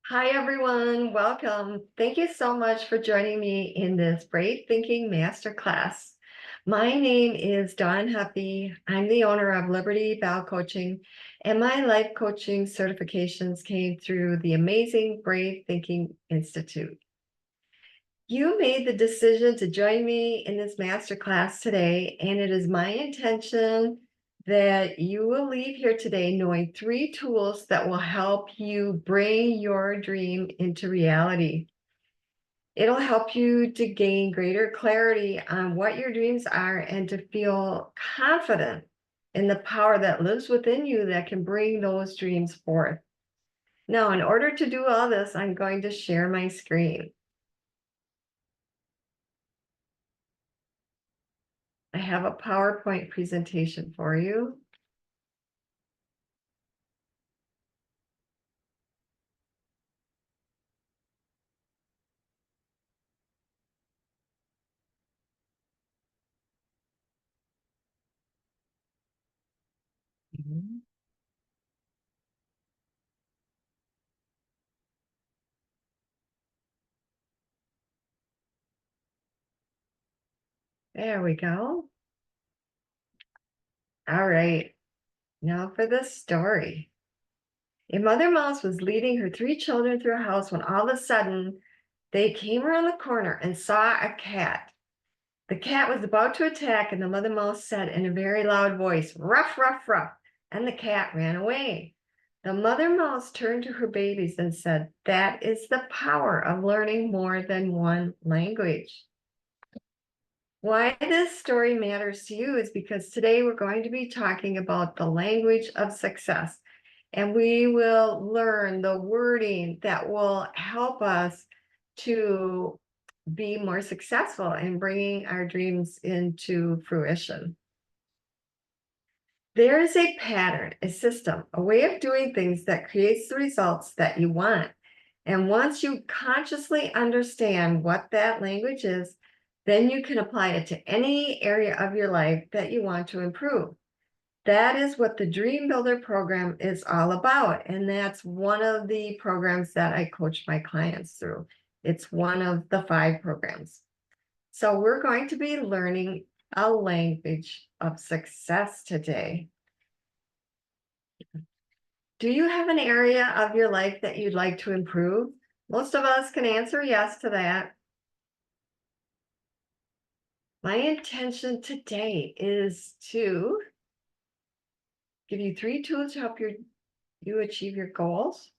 Hi, everyone. Welcome. Thank you so much for joining me in this Brave Thinking Masterclass. My name is Dawn Huffy. I'm the owner of Liberty Belle Coaching, and my life coaching certifications came through the amazing Brave Thinking Institute. You made the decision to join me in this masterclass today, and it is my intention that you will leave here today knowing 3 tools that will help you bring your dream into reality. It'll help you to gain greater clarity on what your dreams are and to feel confident in the power that lives within you that can bring those dreams forth. Now, in order to do all this, I'm going to share my screen. I have a PowerPoint presentation for you. There we go. All right, now for the story. A mother mouse was leading her 3 children through a house when all of a sudden they came around the corner and saw a cat. The cat was about to attack, and the mother mouse said in a very loud voice, "Ruff, ruff, ruff," and the cat ran away. The mother mouse turned to her babies and said, "That is the power of learning more than one language." Why this story matters to you is because today we're going to be talking about the language of success, and we will learn the wording that will help us to be more successful in bringing our dreams into fruition. There is a pattern, a system, a way of doing things that creates the results that you want. And once you consciously understand what that language is, then you can apply it to any area of your life that you want to improve. That is what the Dream Builder program is all about. And that's one of the programs that I coach my clients through. It's one of the 5 programs. So we're going to be learning a language of success today. Do you have an area of your life that you'd like to improve? Most of us can answer yes to that. My intention today is to give you 3 tools to help you achieve your goals,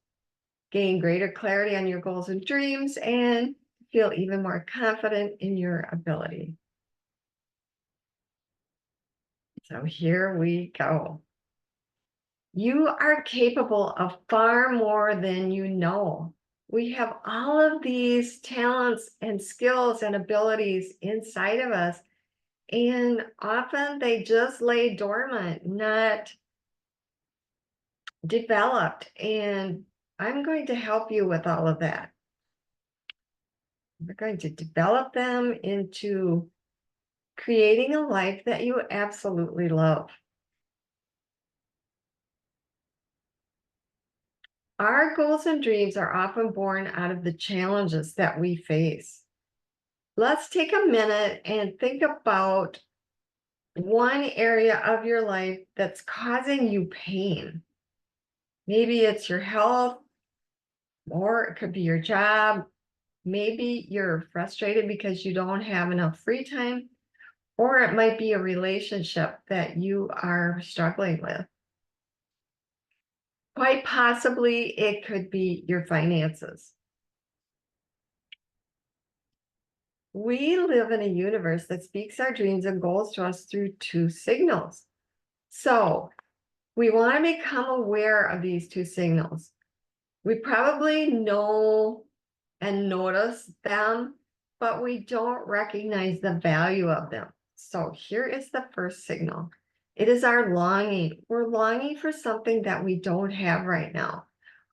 gain greater clarity on your goals and dreams, and feel even more confident in your ability. So here we go. You are capable of far more than you know. We have all of these talents and skills and abilities inside of us, and often they just lay dormant, not developed. And I'm going to help you with all of that. We're going to develop them into creating a life that you absolutely love. Our goals and dreams are often born out of the challenges that we face. Let's take a minute and think about one area of your life that's causing you pain. Maybe it's your health, or it could be your job. Maybe you're frustrated because you don't have enough free time, or it might be a relationship that you are struggling with. Quite possibly, it could be your finances. We live in a universe that speaks our dreams and goals to us through 2 signals. So we want to become aware of these 2 signals. We probably know and notice them, but we don't recognize the value of them. So here is the first signal. It is our longing. We're longing for something that we don't have right now.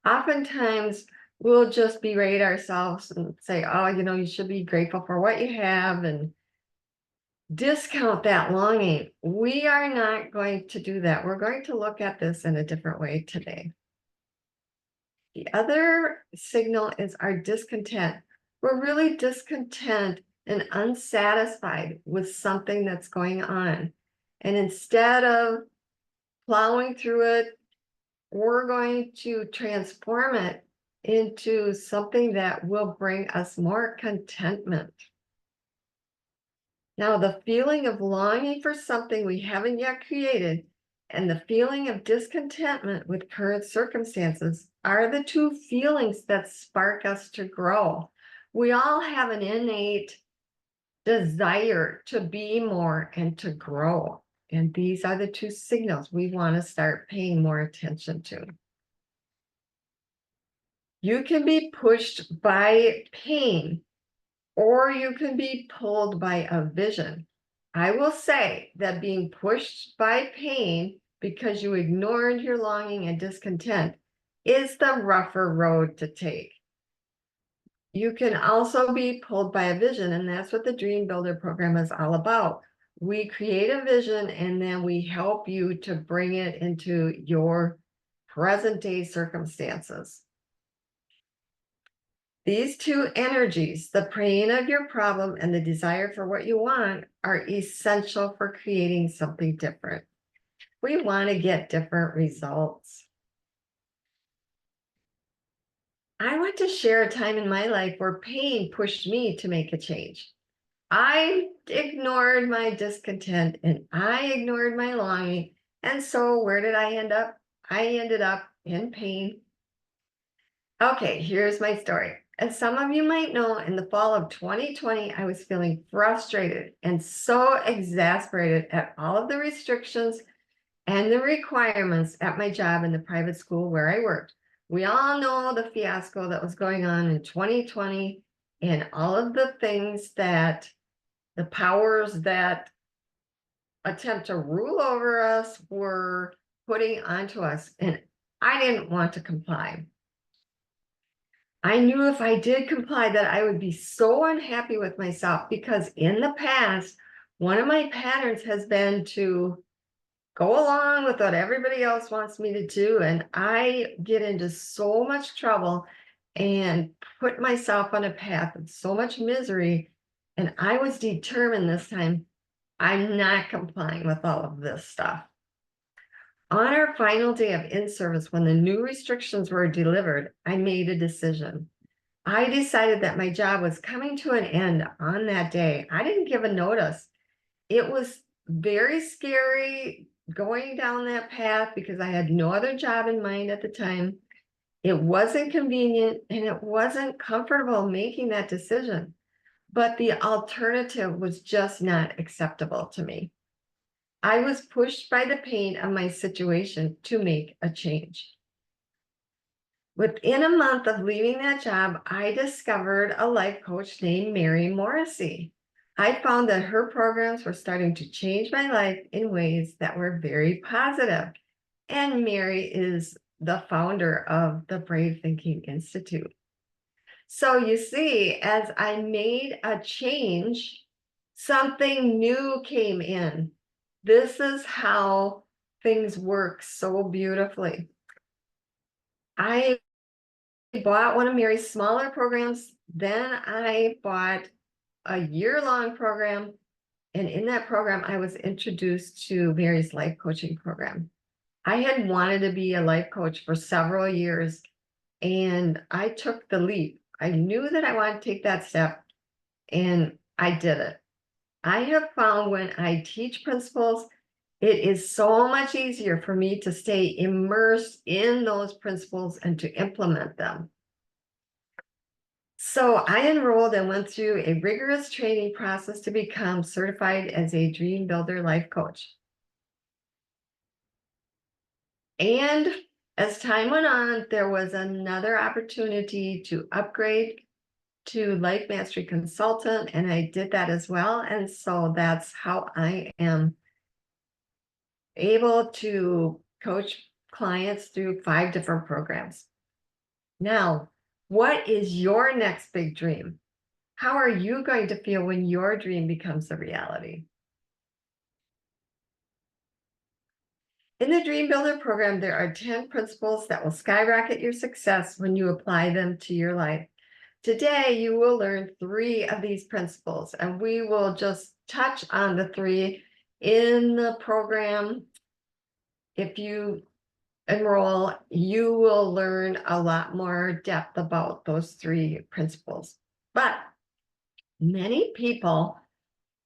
Oftentimes, we'll just berate ourselves and say, oh, you should be grateful for what you have and discount that longing. We are not going to do that. We're going to look at this in a different way today. The other signal is our discontent. We're really discontent and unsatisfied with something that's going on. And instead of plowing through it, we're going to transform it into something that will bring us more contentment. Now, the feeling of longing for something we haven't yet created and the feeling of discontentment with current circumstances are the two feelings that spark us to grow. We all have an innate desire to be more and to grow. And these are the two signals we want to start paying more attention to. You can be pushed by pain, or you can be pulled by a vision. I will say that being pushed by pain because you ignored your longing and discontent is the rougher road to take. You can also be pulled by a vision, and that's what the Dream Builder program is all about. We create a vision and then we help you to bring it into your present day circumstances. These two energies, the pain of your problem and the desire for what you want, are essential for creating something different. We want to get different results. I want to share a time in my life where pain pushed me to make a change. I ignored my discontent and I ignored my longing. And so where did I end up? I ended up in pain. Okay, here's my story. As some of you might know, in the fall of 2020, I was feeling frustrated and so exasperated at all of the restrictions and the requirements at my job in the private school where I worked. We all know the fiasco that was going on in 2020 and all of the things that the powers that attempt to rule over us were putting onto us. And I didn't want to comply. I knew if I did comply that I would be so unhappy with myself because in the past, one of my patterns has been to go along with what everybody else wants me to do. And I get into so much trouble and put myself on a path of so much misery. And I was determined this time, I'm not complying with all of this stuff. On our final day of in-service, when the new restrictions were delivered, I made a decision. I decided that my job was coming to an end on that day. I didn't give a notice. It was very scary going down that path because I had no other job in mind at the time. It wasn't convenient and it wasn't comfortable making that decision, but the alternative was just not acceptable to me. I was pushed by the pain of my situation to make a change. Within a month of leaving that job, I discovered a life coach named Mary Morrissey. I found that her programs were starting to change my life in ways that were very positive. And Mary is the founder of the Brave Thinking Institute. So you see, as I made a change, something new came in. This is how things work so beautifully. I bought one of Mary's smaller programs. Then I bought a year-long program. And in that program, I was introduced to Mary's life coaching program. I had wanted to be a life coach for several years, and I took the leap. I knew that I wanted to take that step, and I did it. I have found when I teach principles, it is so much easier for me to stay immersed in those principles and to implement them. So I enrolled and went through a rigorous training process to become certified as a Dream Builder life coach. And as time went on, there was another opportunity to upgrade to Life Mastery Consultant, and I did that as well. And so that's how I am able to coach clients through 5 different programs. Now, what is your next big dream? How are you going to feel when your dream becomes a reality? In the Dream Builder program, there are 10 principles that will skyrocket your success when you apply them to your life. Today, you will learn 3 of these principles, and we will just touch on the 3 in the program. If you enroll, you will learn a lot more depth about those 3 principles. But many people,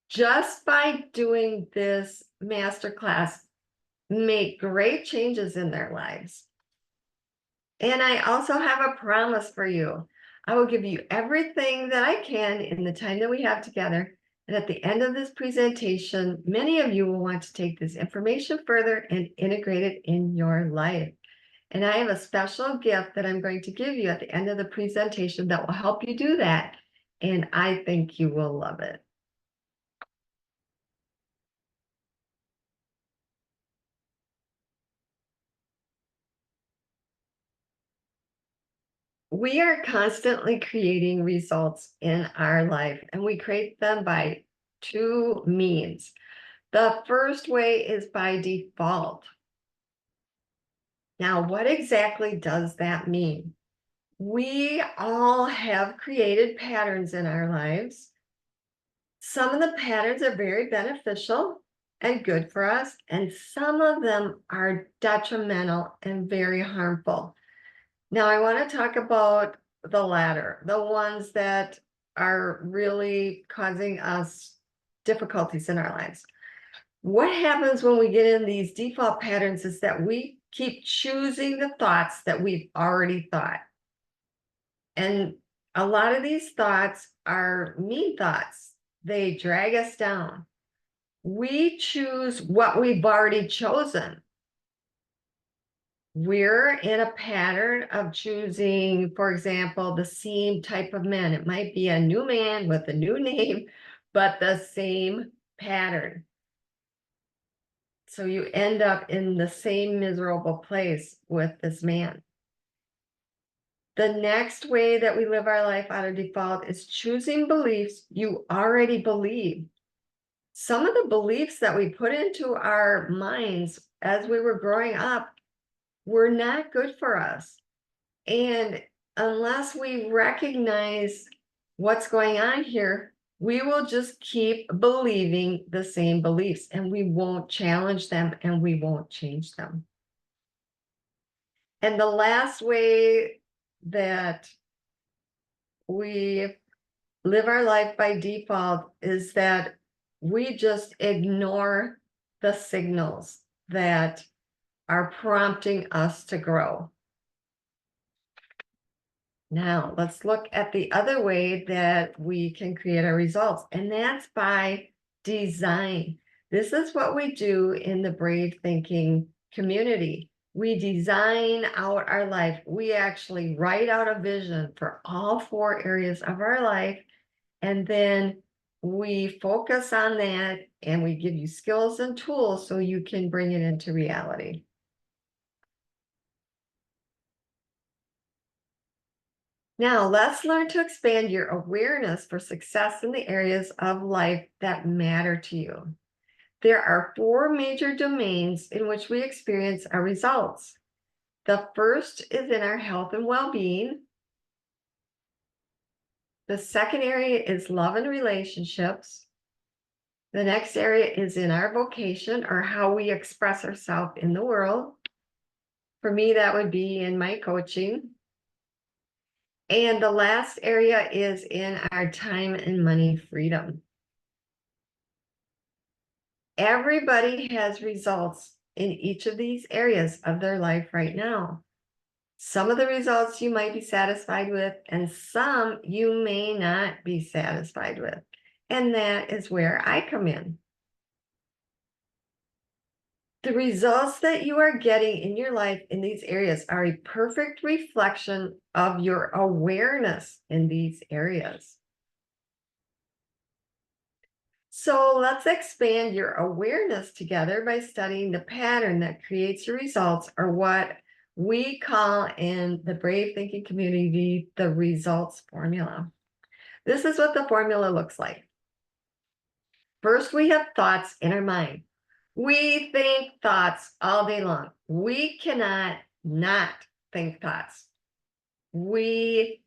just by doing this masterclass, make great changes in their lives. And I also have a promise for you. I will give you everything that I can in the time that we have together. And at the end of this presentation, many of you will want to take this information further and integrate it in your life. And I have a special gift that I'm going to give you at the end of the presentation that will help you do that. And I think you will love it. We are constantly creating results in our life, and we create them by 2 means. The first way is by default. Now, what exactly does that mean? We all have created patterns in our lives. Some of the patterns are very beneficial and good for us, and some of them are detrimental and very harmful. Now, I want to talk about the latter, the ones that are really causing us difficulties in our lives. What happens when we get in these default patterns is that we keep choosing the thoughts that we've already thought. And a lot of these thoughts are mean thoughts. They drag us down. We choose what we've already chosen. We're in a pattern of choosing, for example, the same type of men. It might be a new man with a new name, but the same pattern. So you end up in the same miserable place with this man. The next way that we live our life out of default is choosing beliefs you already believe. Some of the beliefs that we put into our minds as we were growing up were not good for us. And unless we recognize what's going on here, we will just keep believing the same beliefs, and we won't challenge them and we won't change them. And the last way that we live our life by default is that we just ignore the signals that are prompting us to grow. Now, let's look at the other way that we can create our results, and that's by design. This is what we do in the Brave Thinking community. We design out our life. We actually write out a vision for all 4 areas of our life, and then we focus on that, and we give you skills and tools so you can bring it into reality. Now, let's learn to expand your awareness for success in the areas of life that matter to you. There are 4 major domains in which we experience our results. The first is in our health and well-being. The second area is love and relationships. The next area is in our vocation, or how we express ourselves in the world. For me, that would be in my coaching. And the last area is in our time and money freedom. Everybody has results in each of these areas of their life right now. Some of the results you might be satisfied with, and some you may not be satisfied with. And that is where I come in. The results that you are getting in your life in these areas are a perfect reflection of your awareness in these areas. So let's expand your awareness together by studying the pattern that creates your results, or what we call in the Brave Thinking community the results formula. This is what the formula looks like. First, we have thoughts in our mind. We think thoughts all day long. We cannot not think thoughts. We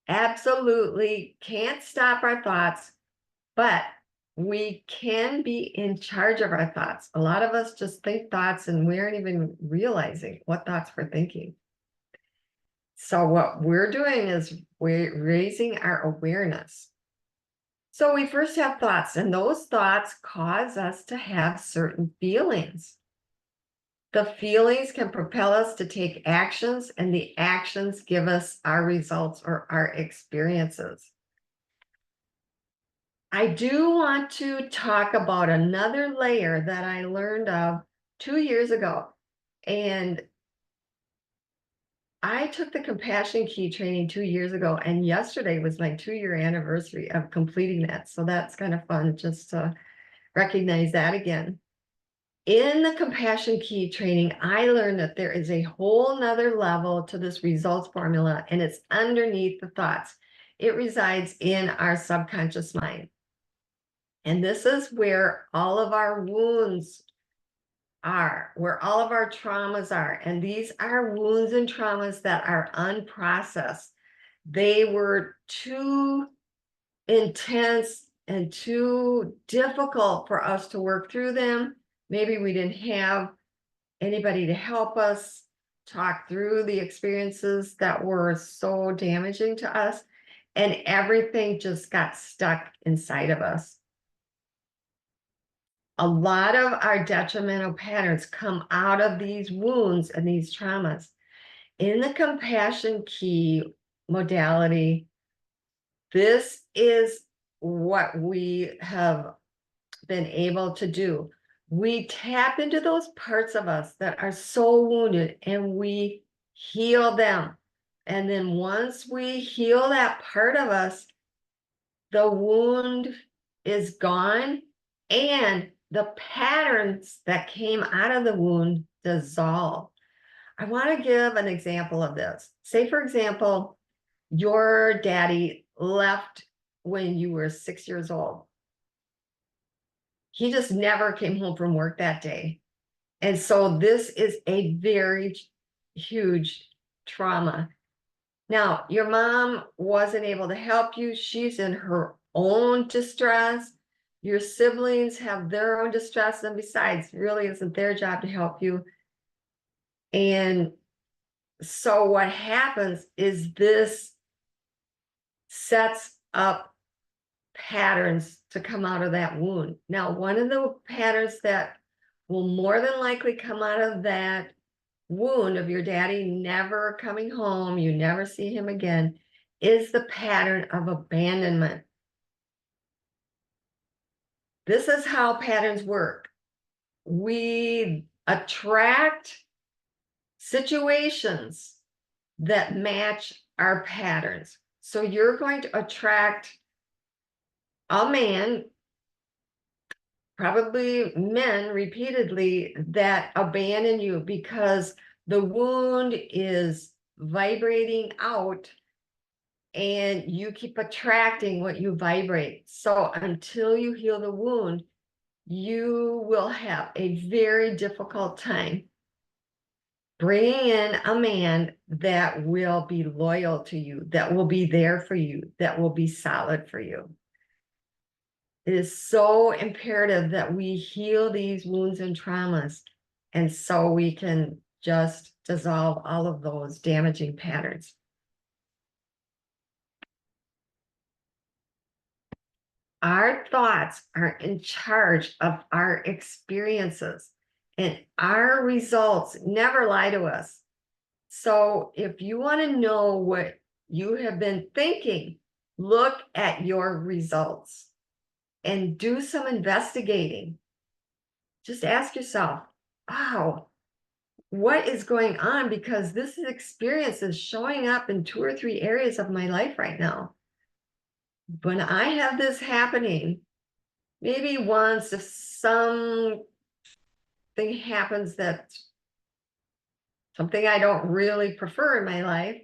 absolutely can't stop our thoughts, but we can be in charge of our thoughts. A lot of us just think thoughts and we aren't even realizing what thoughts we're thinking. So what we're doing is we're raising our awareness. So we first have thoughts, and those thoughts cause us to have certain feelings. The feelings can propel us to take actions, and the actions give us our results or our experiences. I do want to talk about another layer that I learned of 2 years ago. And I took the Compassion Key training 2 years ago, and yesterday was my 2-year anniversary of completing that. So that's kind of fun just to recognize that again. In the Compassion Key training, I learned that there is a whole nother level to this results formula, and it's underneath the thoughts. It resides in our subconscious mind. And this is where all of our wounds are, where all of our traumas are. And these are wounds and traumas that are unprocessed. They were too intense and too difficult for us to work through them. Maybe we didn't have anybody to help us talk through the experiences that were so damaging to us. And everything just got stuck inside of us. A lot of our detrimental patterns come out of these wounds and these traumas. In the Compassion Key modality, this is what we have been able to do. We tap into those parts of us that are so wounded and we heal them. And then once we heal that part of us, the wound is gone and the patterns that came out of the wound dissolve. I want to give an example of this. Say, for example, your daddy left when you were 6 years old. He just never came home from work that day. And so this is a very huge trauma. Now, your mom wasn't able to help you. She's in her own distress. Your siblings have their own distress. And besides, really isn't their job to help you. And so what happens is this sets up patterns to come out of that wound. Now, one of the patterns that will more than likely come out of that wound of your daddy never coming home, you never see him again, is the pattern of abandonment. This is how patterns work. We attract situations that match our patterns. So you're going to attract a man, probably men repeatedly, that abandon you because the wound is vibrating out and you keep attracting what you vibrate. So until you heal the wound, you will have a very difficult time bringing in a man that will be loyal to you, that will be there for you, that will be solid for you. It is so imperative that we heal these wounds and traumas, and so we can just dissolve all of those damaging patterns. Our thoughts are in charge of our experiences, and our results never lie to us. So if you want to know what you have been thinking, look at your results and do some investigating. Just ask yourself, wow, what is going on? Because this experience is showing up in 2 or 3 areas of my life right now. When I have this happening, maybe once if something happens that's something I don't really prefer in my life,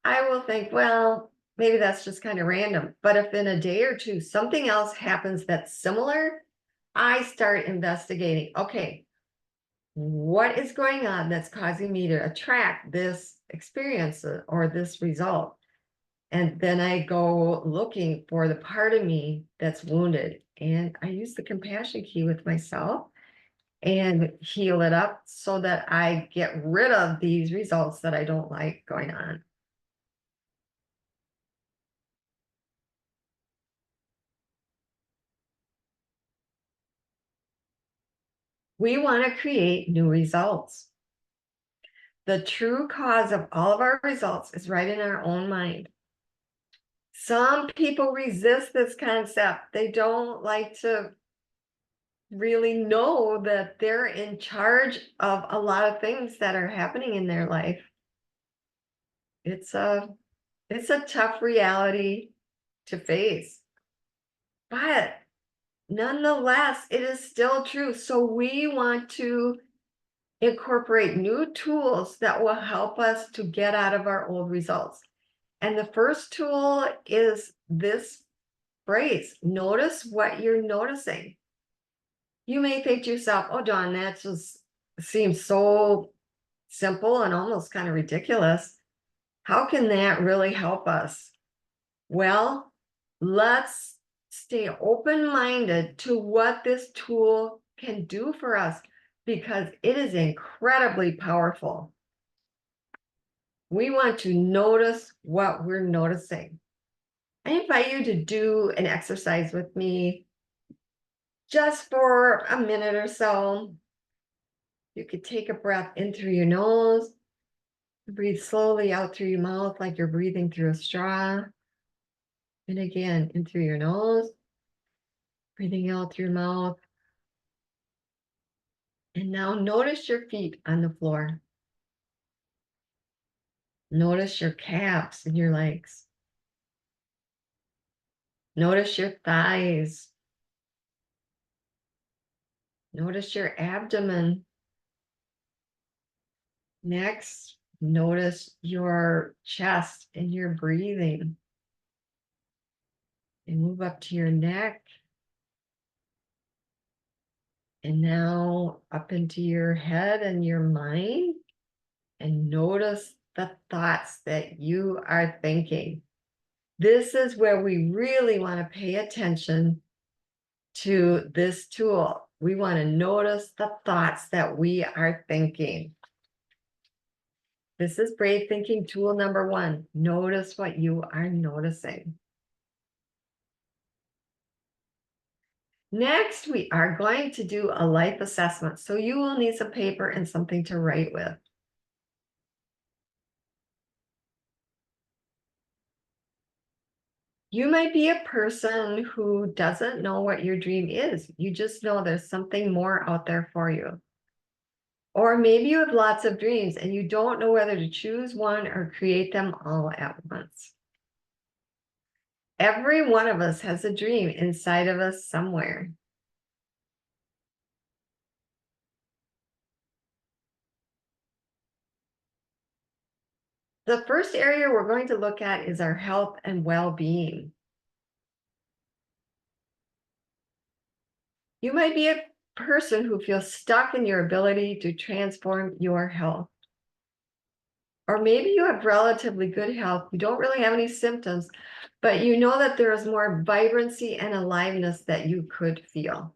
I will think, well, maybe that's just kind of random. But if in a day or two, something else happens that's similar, I start investigating. Okay, what is going on that's causing me to attract this experience or this result? And then I go looking for the part of me that's wounded. And I use the compassion key with myself and heal it up so that I get rid of these results that I don't like going on. We want to create new results. The true cause of all of our results is right in our own mind. Some people resist this concept. They don't like to really know that they're in charge of a lot of things that are happening in their life. It's a tough reality to face, but nonetheless, it is still true. So we want to incorporate new tools that will help us to get out of our old results. And the first tool is this phrase: notice what you're noticing. You may think to yourself, oh, Dawn, that just seems so simple and almost kind of ridiculous. How can that really help us? Well, let's stay open-minded to what this tool can do for us because it is incredibly powerful. We want to notice what we're noticing. I invite you to do an exercise with me just for a minute or so. You could take a breath in through your nose, breathe slowly out through your mouth like you're breathing through a straw. And again, in through your nose, breathing out through your mouth. And now notice your feet on the floor. Notice your calves and your legs. Notice your thighs. Notice your abdomen. Next, notice your chest and your breathing. And move up to your neck. And now up into your head and your mind. And notice the thoughts that you are thinking. This is where we really want to pay attention to this tool. We want to notice the thoughts that we are thinking. This is brave thinking tool number 1. Notice what you are noticing. Next, we are going to do a life assessment. So you will need some paper and something to write with. You might be a person who doesn't know what your dream is. You just know there's something more out there for you. Or maybe you have lots of dreams and you don't know whether to choose one or create them all at once. Every one of us has a dream inside of us somewhere. The first area we're going to look at is our health and well-being. You might be a person who feels stuck in your ability to transform your health. Or maybe you have relatively good health. You don't really have any symptoms, but you know that there is more vibrancy and aliveness that you could feel.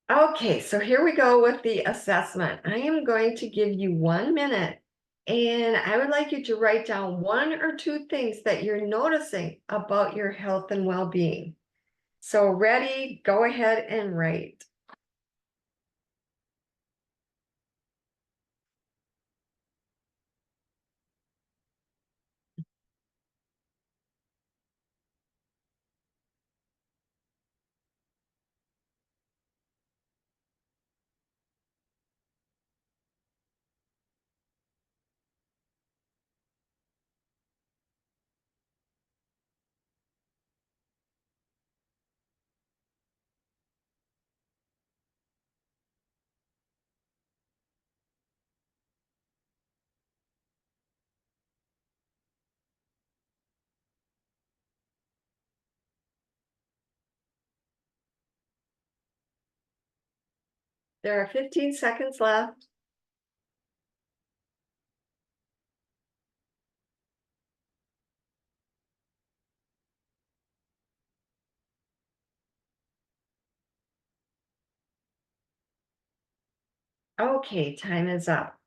Okay, so here we go with the assessment. I am going to give you 1 minute, and I would like you to write down 1 or 2 things that you're noticing about your health and well-being. So ready, go ahead and write. There are 15 seconds left. Okay, time is up.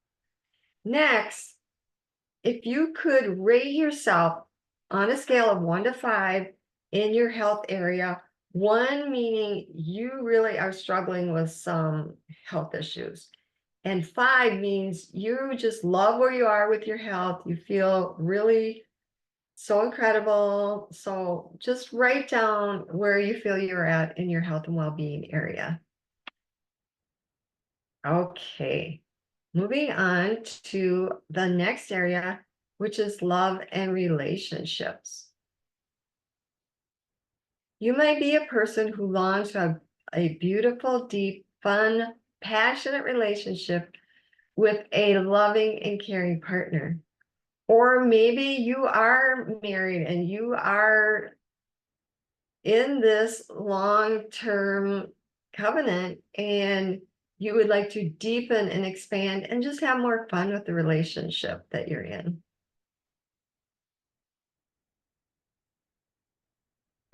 Next, if you could rate yourself on a scale of 1 to 5 in your health area, 1 meaning you really are struggling with some health issues, and 5 means you just love where you are with your health. You feel really so incredible. So just write down where you feel you're at in your health and well-being area. Okay, moving on to the next area, which is love and relationships. You might be a person who longs to have a beautiful, deep, fun, passionate relationship with a loving and caring partner. Or maybe you are married and you are in this long-term covenant and you would like to deepen and expand and just have more fun with the relationship that you're in.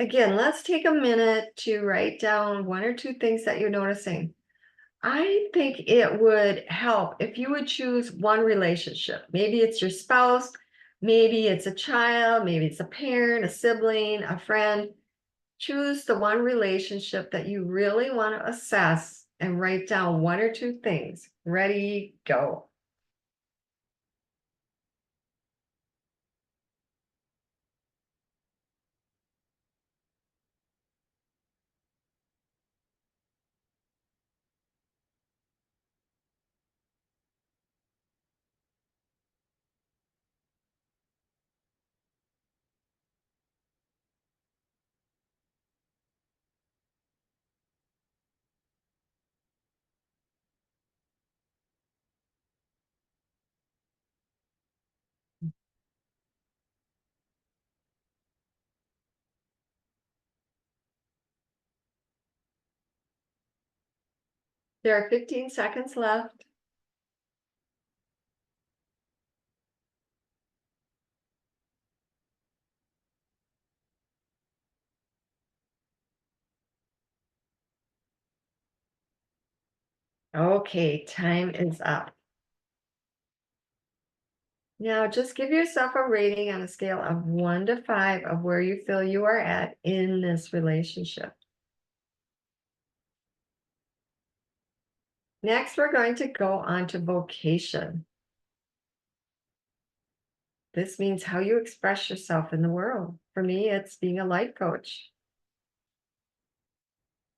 Again, let's take a minute to write down 1 or 2 things that you're noticing. I think it would help if you would choose one relationship. Maybe it's your spouse, maybe it's a child, maybe it's a parent, a sibling, a friend. Choose the one relationship that you really want to assess and write down 1 or 2 things. Ready, go. There are 15 seconds left. Okay, time is up. Now just give yourself a rating on a scale of 1 to 5 of where you feel you are at in this relationship. Next, we're going to go on to vocation. This means how you express yourself in the world. For me, it's being a life coach.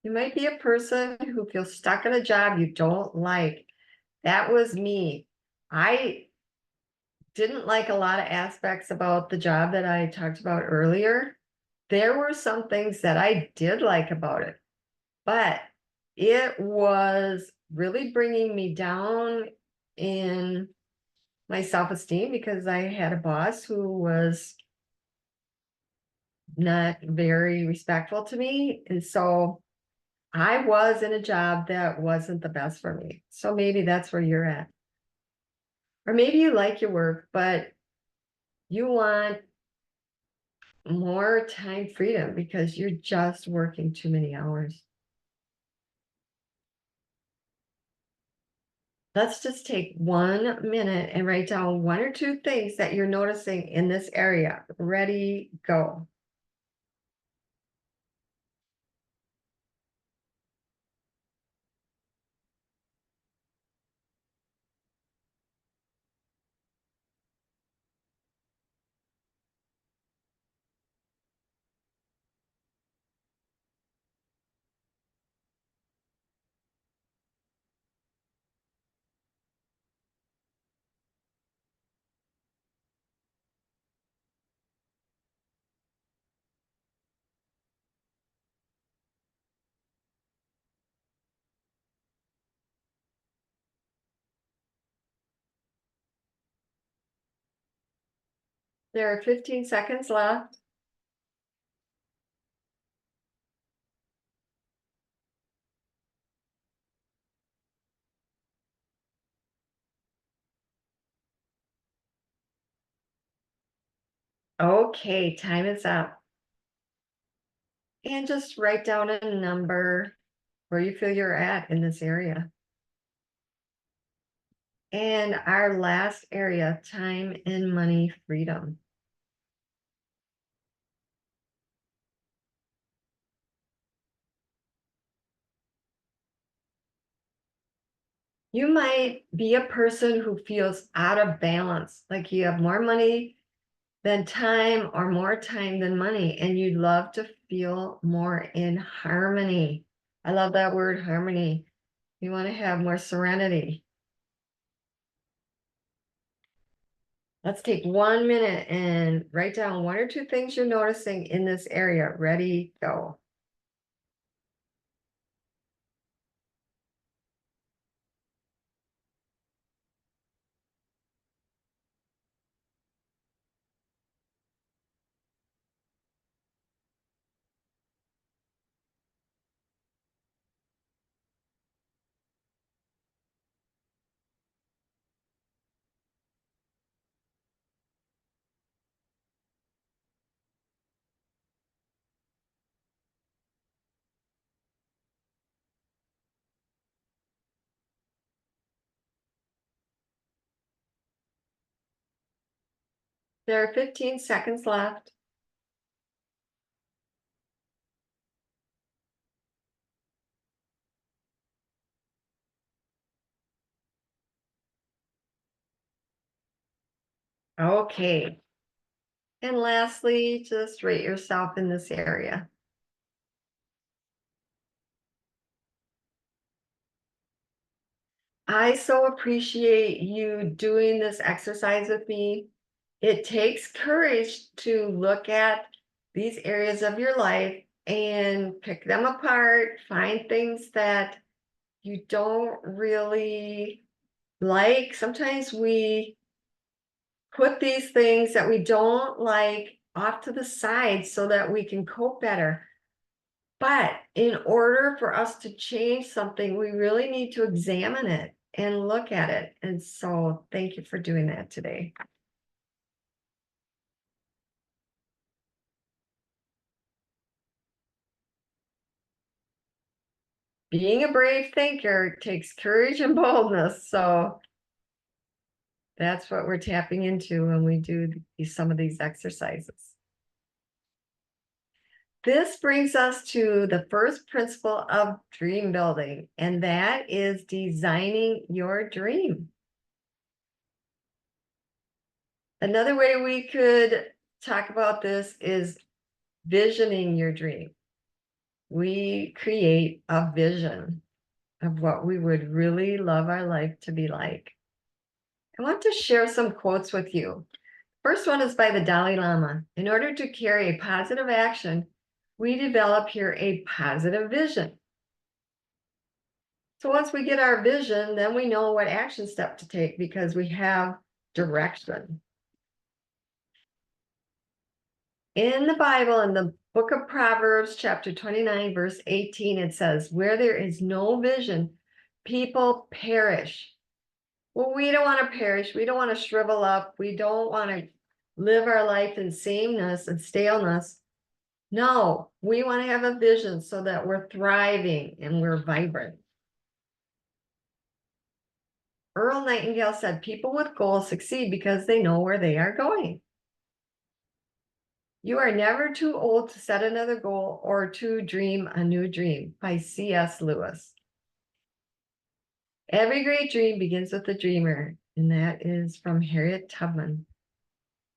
You might be a person who feels stuck at a job you don't like. That was me. I didn't like a lot of aspects about the job that I talked about earlier. There were some things that I did like about it, but it was really bringing me down in my self-esteem because I had a boss who was not very respectful to me. And so I was in a job that wasn't the best for me. So maybe that's where you're at. Or maybe you like your work, but you want more time freedom because you're just working too many hours. Let's just take 1 minute and write down 1 or 2 things that you're noticing in this area. Ready, go. There are 15 seconds left. Okay, time is up. And just write down a number where you feel you're at in this area. And our last area, time and money freedom. You might be a person who feels out of balance, like you have more money than time or more time than money, and you'd love to feel more in harmony. I love that word, harmony. You want to have more serenity. Let's take 1 minute and write down one or two things you're noticing in this area. Ready, go. There are 15 seconds left. Okay. And lastly, just rate yourself in this area. I so appreciate you doing this exercise with me. It takes courage to look at these areas of your life and pick them apart, find things that you don't really like. Sometimes we put these things that we don't like off to the side so that we can cope better. But in order for us to change something, we really need to examine it and look at it. And so thank you for doing that today. Being a brave thinker takes courage and boldness. So that's what we're tapping into when we do some of these exercises. This brings us to the first principle of dream building, and that is designing your dream. Another way we could talk about this is visioning your dream. We create a vision of what we would really love our life to be like. I want to share some quotes with you. First one is by the Dalai Lama. In order to carry a positive action, we develop here a positive vision. So once we get our vision, then we know what action step to take because we have direction. In the Bible, in the book of Proverbs, chapter 29, verse 18, it says, where there is no vision, people perish. Well, we don't want to perish. We don't want to shrivel up. We don't want to live our life in sameness and staleness. No, we want to have a vision so that we're thriving and we're vibrant. Earl Nightingale said, people with goals succeed because they know where they are going. You are never too old to set another goal or to dream a new dream, by C.S. Lewis. Every great dream begins with a dreamer, and that is from Harriet Tubman.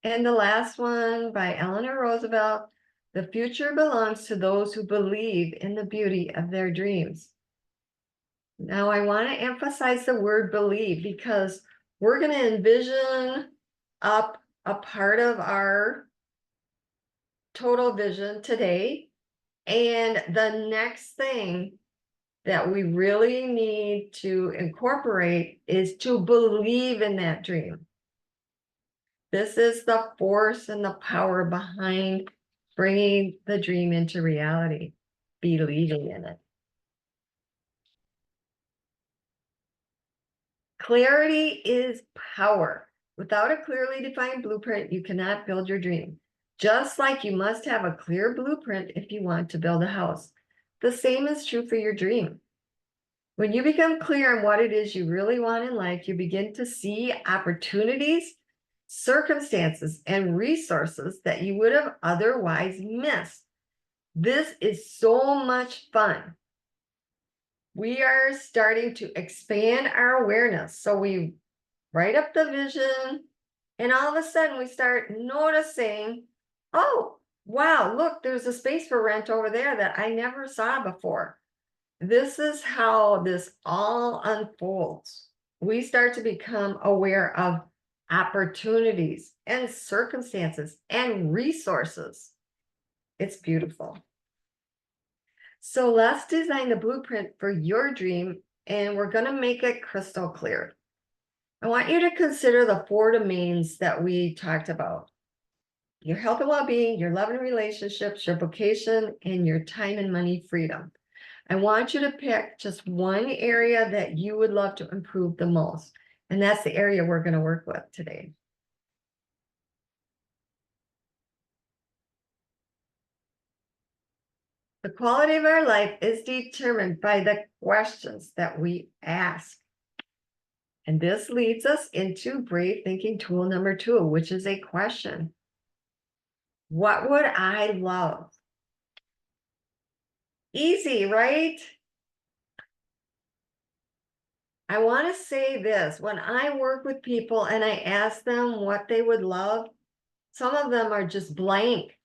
And the last one by Eleanor Roosevelt, the future belongs to those who believe in the beauty of their dreams. Now, I want to emphasize the word believe because we're going to envision up a part of our total vision today. And the next thing that we really need to incorporate is to believe in that dream. This is the force and the power behind bringing the dream into reality, believing in it. Clarity is power. Without a clearly defined blueprint, you cannot build your dream. Just like you must have a clear blueprint if you want to build a house. The same is true for your dream. When you become clear on what it is you really want in life, you begin to see opportunities, circumstances, and resources that you would have otherwise missed. This is so much fun. We are starting to expand our awareness. So we write up the vision, and all of a sudden we start noticing, oh, wow, look, there's a space for rent over there that I never saw before. This is how this all unfolds. We start to become aware of opportunities and circumstances and resources. It's beautiful. So let's design the blueprint for your dream, and we're going to make it crystal clear. I want you to consider the 4 domains that we talked about: your health and well-being, your love and relationships, your vocation, and your time and money freedom. I want you to pick just one area that you would love to improve the most. And that's the area we're going to work with today. The quality of our life is determined by the questions that we ask. And this leads us into brave thinking tool number 2, which is a question. What would I love? Easy, right? I want to say this. When I work with people and I ask them what they would love, some of them are just blank.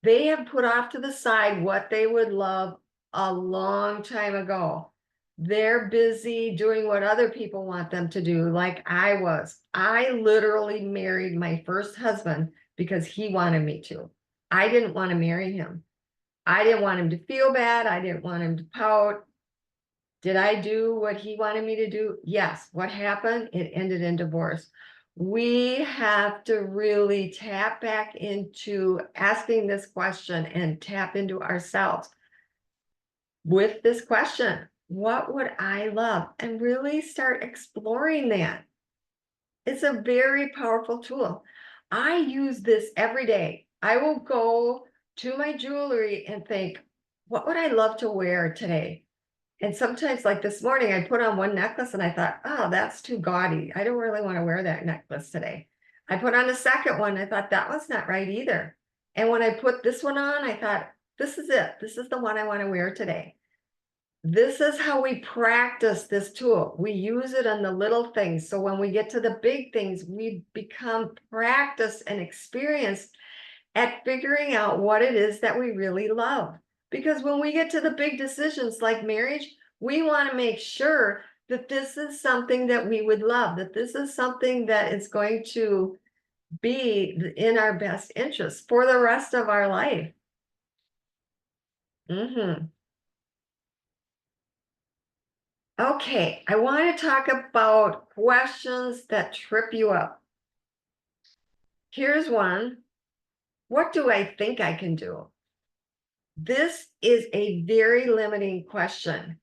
They have put off to the side what they would love a long time ago. They're busy doing what other people want them to do, like I was. I literally married my first husband because he wanted me to. I didn't want to marry him. I didn't want him to feel bad. I didn't want him to pout. Did I do what he wanted me to do? Yes. What happened? It ended in divorce. We have to really tap back into asking this question and tap into ourselves with this question. What would I love? And really start exploring that. It's a very powerful tool. I use this every day. I will go to my jewelry and think, what would I love to wear today? And sometimes, like this morning, I put on one necklace and I thought, oh, that's too gaudy. I don't really want to wear that necklace today. I put on a second one. I thought that was not right either. And when I put this one on, I thought, this is it. This is the one I want to wear today. This is how we practice this tool. We use it on the little things. So when we get to the big things, we become practiced and experienced at figuring out what it is that we really love. Because when we get to the big decisions like marriage, we want to make sure that this is something that we would love, that this is something that is going to be in our best interest for the rest of our life. Okay, I want to talk about questions that trip you up. Here's one. What do I think I can do? This is a very limiting question.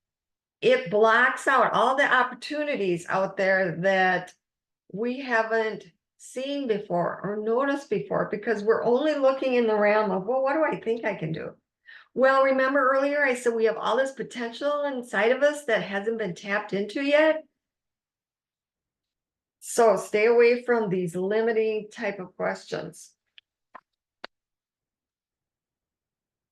It blocks out all the opportunities out there that we haven't seen before or noticed before, because we're only looking in the realm of, well, what do I think I can do? Well, remember earlier I said we have all this potential inside of us that hasn't been tapped into yet. So stay away from these limiting type of questions.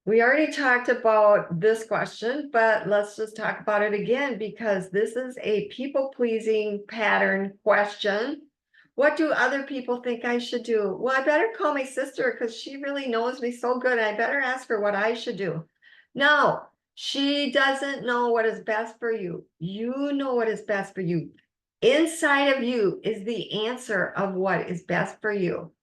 We already talked about this question, but let's just talk about it again, because this is a people-pleasing pattern question. What do other people think I should do? Well, I better call my sister because she really knows me so good. I better ask her what I should do. No, she doesn't know what is best for you. You know what is best for you. Inside of you is the answer of what is best for you.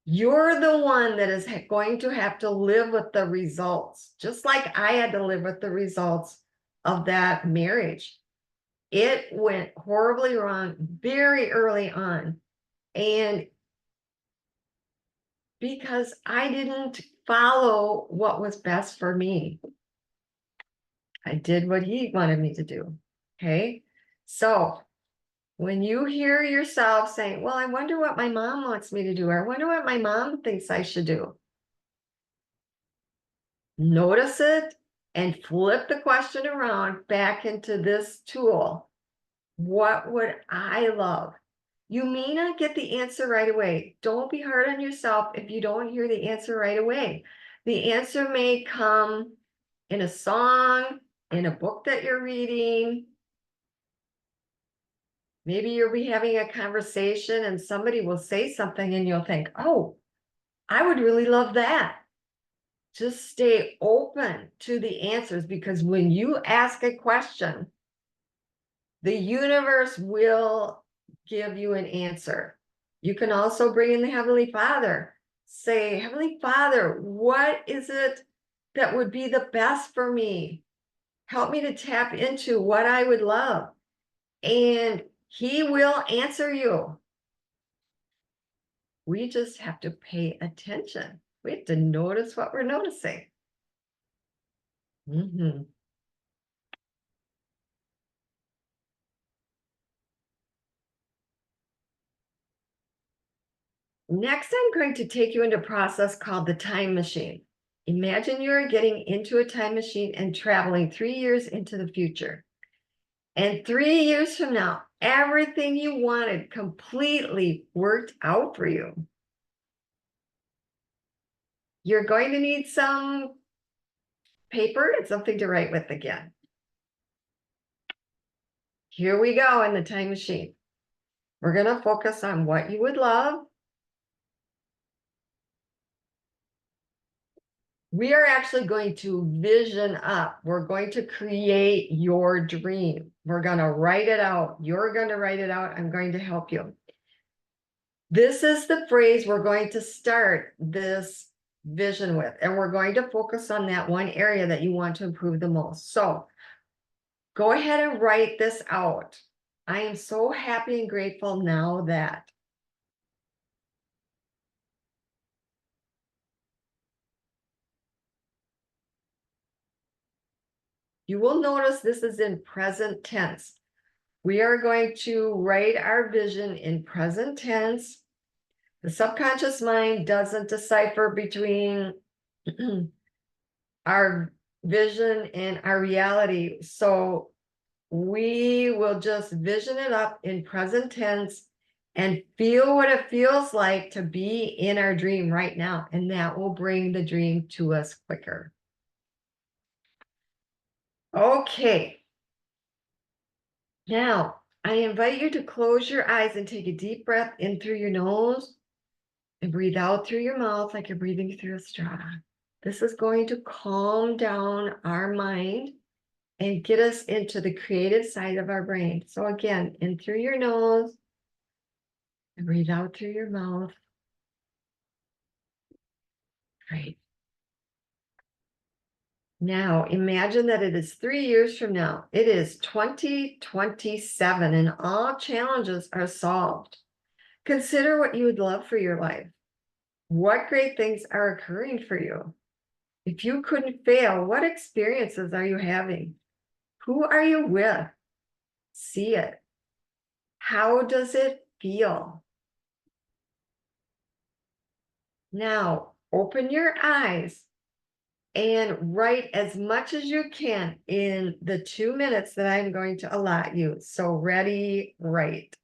You're the one that is going to have to live with the results, just like I had to live with the results of that marriage. It went horribly wrong very early on. And because I didn't follow what was best for me, I did what he wanted me to do. Okay. So When you hear yourself saying, well, I wonder what my mom wants me to do, or I wonder what my mom thinks I should do, notice it and flip the question around back into this tool. What would I love? You may not get the answer right away. Don't be hard on yourself if you don't hear the answer right away. The answer may come in a song, in a book that you're reading. Maybe you'll be having a conversation and somebody will say something and you'll think, oh, I would really love that. Just stay open to the answers, because when you ask a question, the universe will give you an answer. You can also bring in the Heavenly Father. Say, Heavenly Father, what is it that would be the best for me? Help me to tap into what I would love. And He will answer you. We just have to pay attention. We have to notice what we're noticing. Mm-hmm. Next, I'm going to take you into a process called the time machine. Imagine you're getting into a time machine and traveling 3 years into the future. And 3 years from now, everything you wanted completely worked out for you. You're going to need some paper and something to write with again. Here we go in the time machine. We're going to focus on what you would love. We are actually going to vision up. We're going to create your dream. We're going to write it out. You're going to write it out. I'm going to help you. This is the phrase we're going to start this vision with, and we're going to focus on that one area that you want to improve the most. So go ahead and write this out. I am so happy and grateful now that. You will notice this is in present tense. We are going to write our vision in present tense. The subconscious mind doesn't decipher between our vision and our reality. So we will just vision it up in present tense and feel what it feels like to be in our dream right now. And that will bring the dream to us quicker. Okay. Now, I invite you to close your eyes and take a deep breath in through your nose and breathe out through your mouth like you're breathing through a straw. This is going to calm down our mind and get us into the creative side of our brain. So again, in through your nose and breathe out through your mouth. Great. Now imagine that it is 3 years from now. It is 2027 and all challenges are solved. Consider what you would love for your life. What great things are occurring for you? If you couldn't fail, what experiences are you having? Who are you with? See it. How does it feel? Now, open your eyes and write as much as you can in the 2 minutes that I'm going to allot you. So ready, write.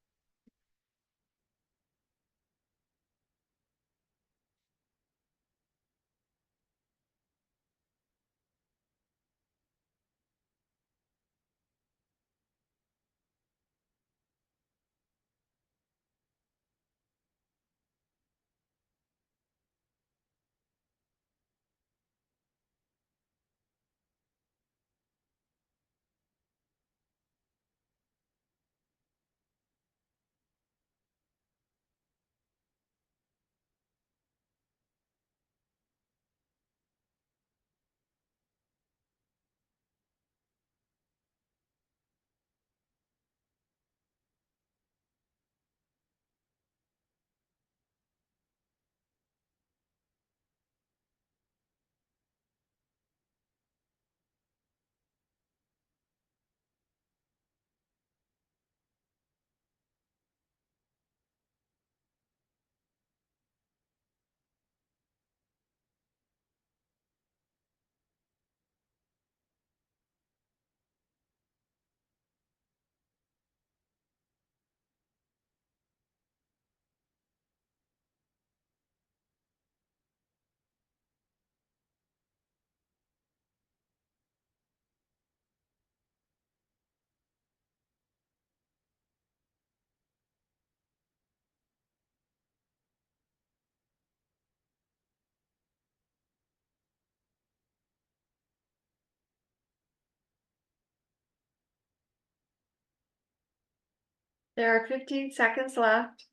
There are 15 seconds left.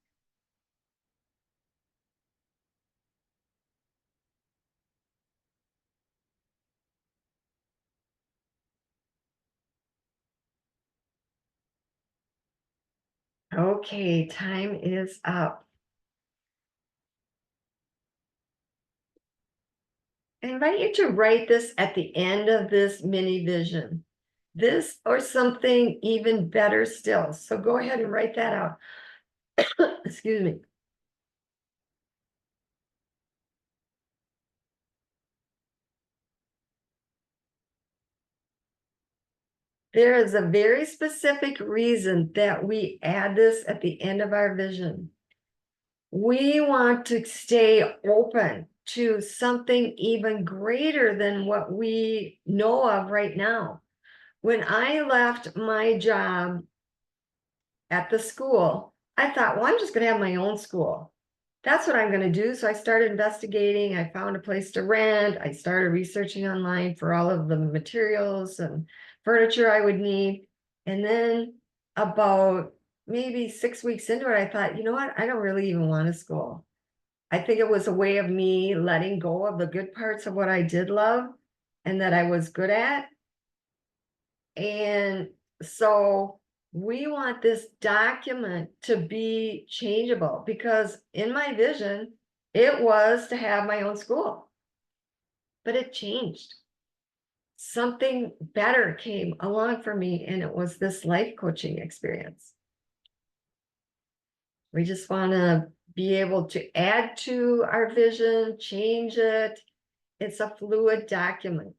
Okay, time is up. I invite you to write this at the end of this mini vision. This or something even better still. So go ahead and write that out. Excuse me. There is a very specific reason that we add this at the end of our vision. We want to stay open to something even greater than what we know of right now. When I left my job at the school, I thought, well, I'm just going to have my own school. That's what I'm going to do. So I started investigating. I found a place to rent. I started researching online for all of the materials and furniture I would need. And then about maybe 6 weeks into it, I thought, you know what? I don't really even want a school. I think it was a way of me letting go of the good parts of what I did love and that I was good at. And so we want this document to be changeable because in my vision, it was to have my own school, but it changed. Something better came along for me, and it was this life coaching experience. We just want to be able to add to our vision, change it. It's a fluid document.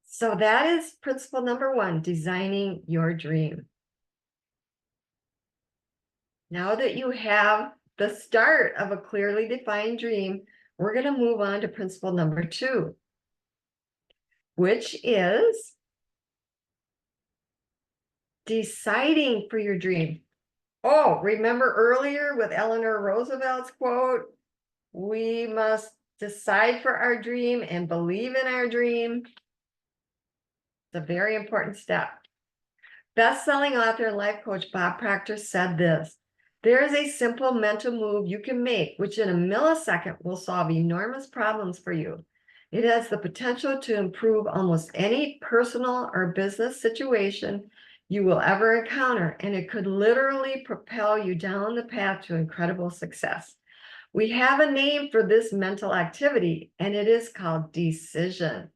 So that is principle number one, designing your dream. Now that you have the start of a clearly defined dream, we're going to move on to principle number two, which is deciding for your dream. Oh, remember earlier with Eleanor Roosevelt's quote, we must decide for our dream and believe in our dream. It's a very important step. Best-selling author and life coach Bob Proctor said this: there is a simple mental move you can make, which in a millisecond will solve enormous problems for you. It has the potential to improve almost any personal or business situation you will ever encounter, and it could literally propel you down the path to incredible success. We have a name for this mental activity, and it is called decision.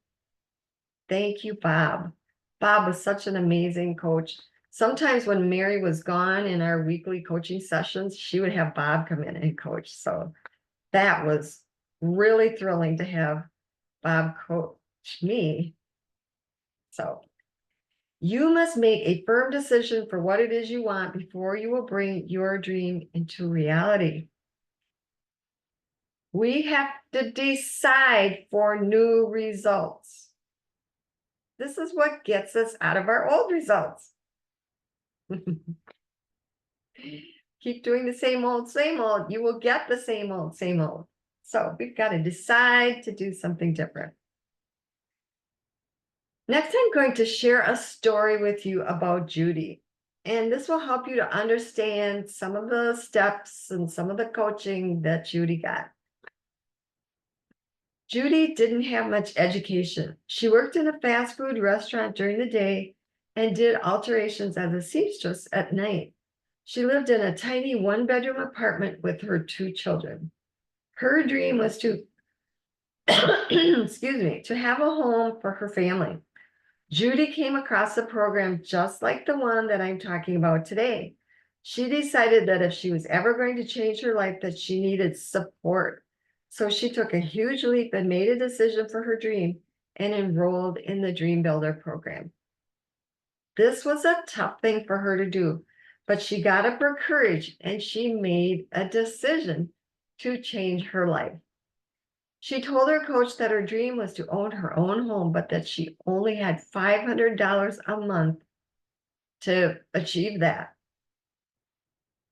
Thank you, Bob. Bob was such an amazing coach. Sometimes when Mary was gone in our weekly coaching sessions, she would have Bob come in and coach. So that was really thrilling to have Bob coach me. So you must make a firm decision for what it is you want before you will bring your dream into reality. We have to decide for new results. This is what gets us out of our old results. Keep doing the same old, you will get the same old, same old. So we've got to decide to do something different. Next, I'm going to share a story with you about Judy. And this will help you to understand some of the steps and some of the coaching that Judy got. Judy didn't have much education. She worked in a fast food restaurant during the day and did alterations as a seamstress at night. She lived in a tiny one-bedroom apartment with her two children. Her dream was to, excuse me, to have a home for her family. Judy came across a program just like the one that I'm talking about today. She decided that if she was ever going to change her life, that she needed support. So she took a huge leap and made a decision for her dream and enrolled in the Dream Builder program. This was a tough thing for her to do, but she got up her courage and she made a decision to change her life. She told her coach that her dream was to own her own home, but that she only had $500 a month to achieve that.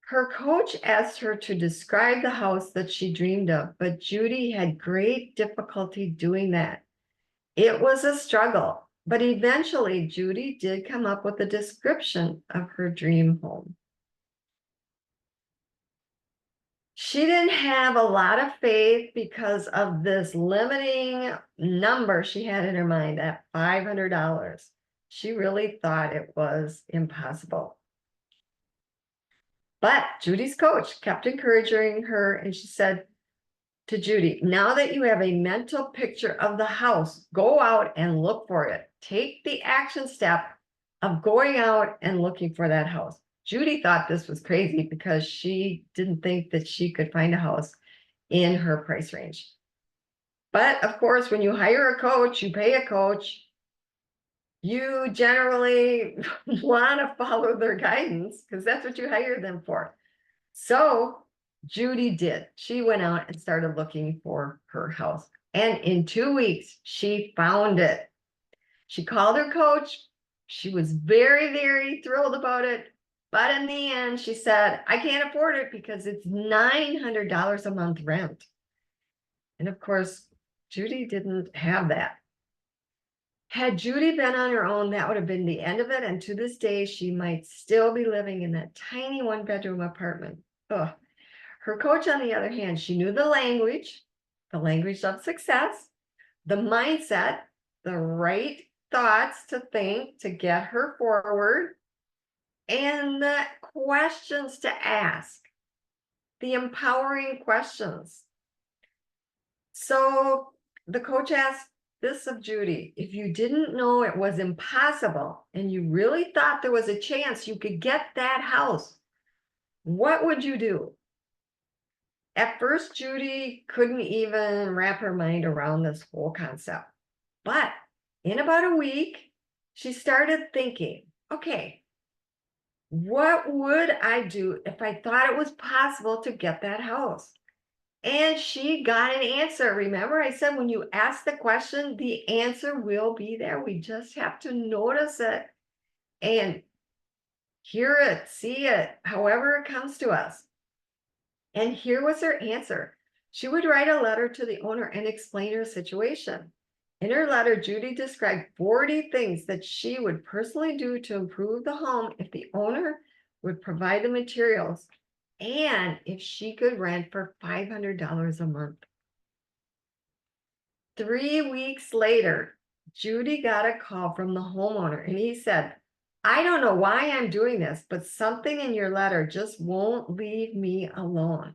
Her coach asked her to describe the house that she dreamed of, but Judy had great difficulty doing that. It was a struggle, but eventually Judy did come up with a description of her dream home. She didn't have a lot of faith because of this limiting number she had in her mind at $500. She really thought it was impossible. But Judy's coach kept encouraging her, and she said to Judy, now that you have a mental picture of the house, go out and look for it. Take the action step of going out and looking for that house. Judy thought this was crazy because she didn't think that she could find a house in her price range. But of course, when you hire a coach, you pay a coach, you generally want to follow their guidance because that's what you hire them for. So Judy did. She went out and started looking for her house. And in 2 weeks, she found it. She called her coach. She was very, very thrilled about it. But in the end, she said, I can't afford it because it's $900 a month rent. And of course, Judy didn't have that. Had Judy been on her own, that would have been the end of it. And to this day, she might still be living in that tiny one-bedroom apartment. Ugh. Her coach, on the other hand, she knew the language of success, the mindset, the right thoughts to think to get her forward, and the questions to ask, the empowering questions. So the coach asked this of Judy, if you didn't know it was impossible and you really thought there was a chance you could get that house, what would you do? At first, Judy couldn't even wrap her mind around this whole concept. But in about a week, she started thinking, okay, what would I do if I thought it was possible to get that house? And she got an answer. Remember, I said when you ask the question, the answer will be there. We just have to notice it and hear it, see it, however it comes to us. And here was her answer. She would write a letter to the owner and explain her situation. In her letter, Judy described 40 things that she would personally do to improve the home if the owner would provide the materials and if she could rent for $500 a month. 3 weeks later, Judy got a call from the homeowner and he said, I don't know why I'm doing this, but something in your letter just won't leave me alone.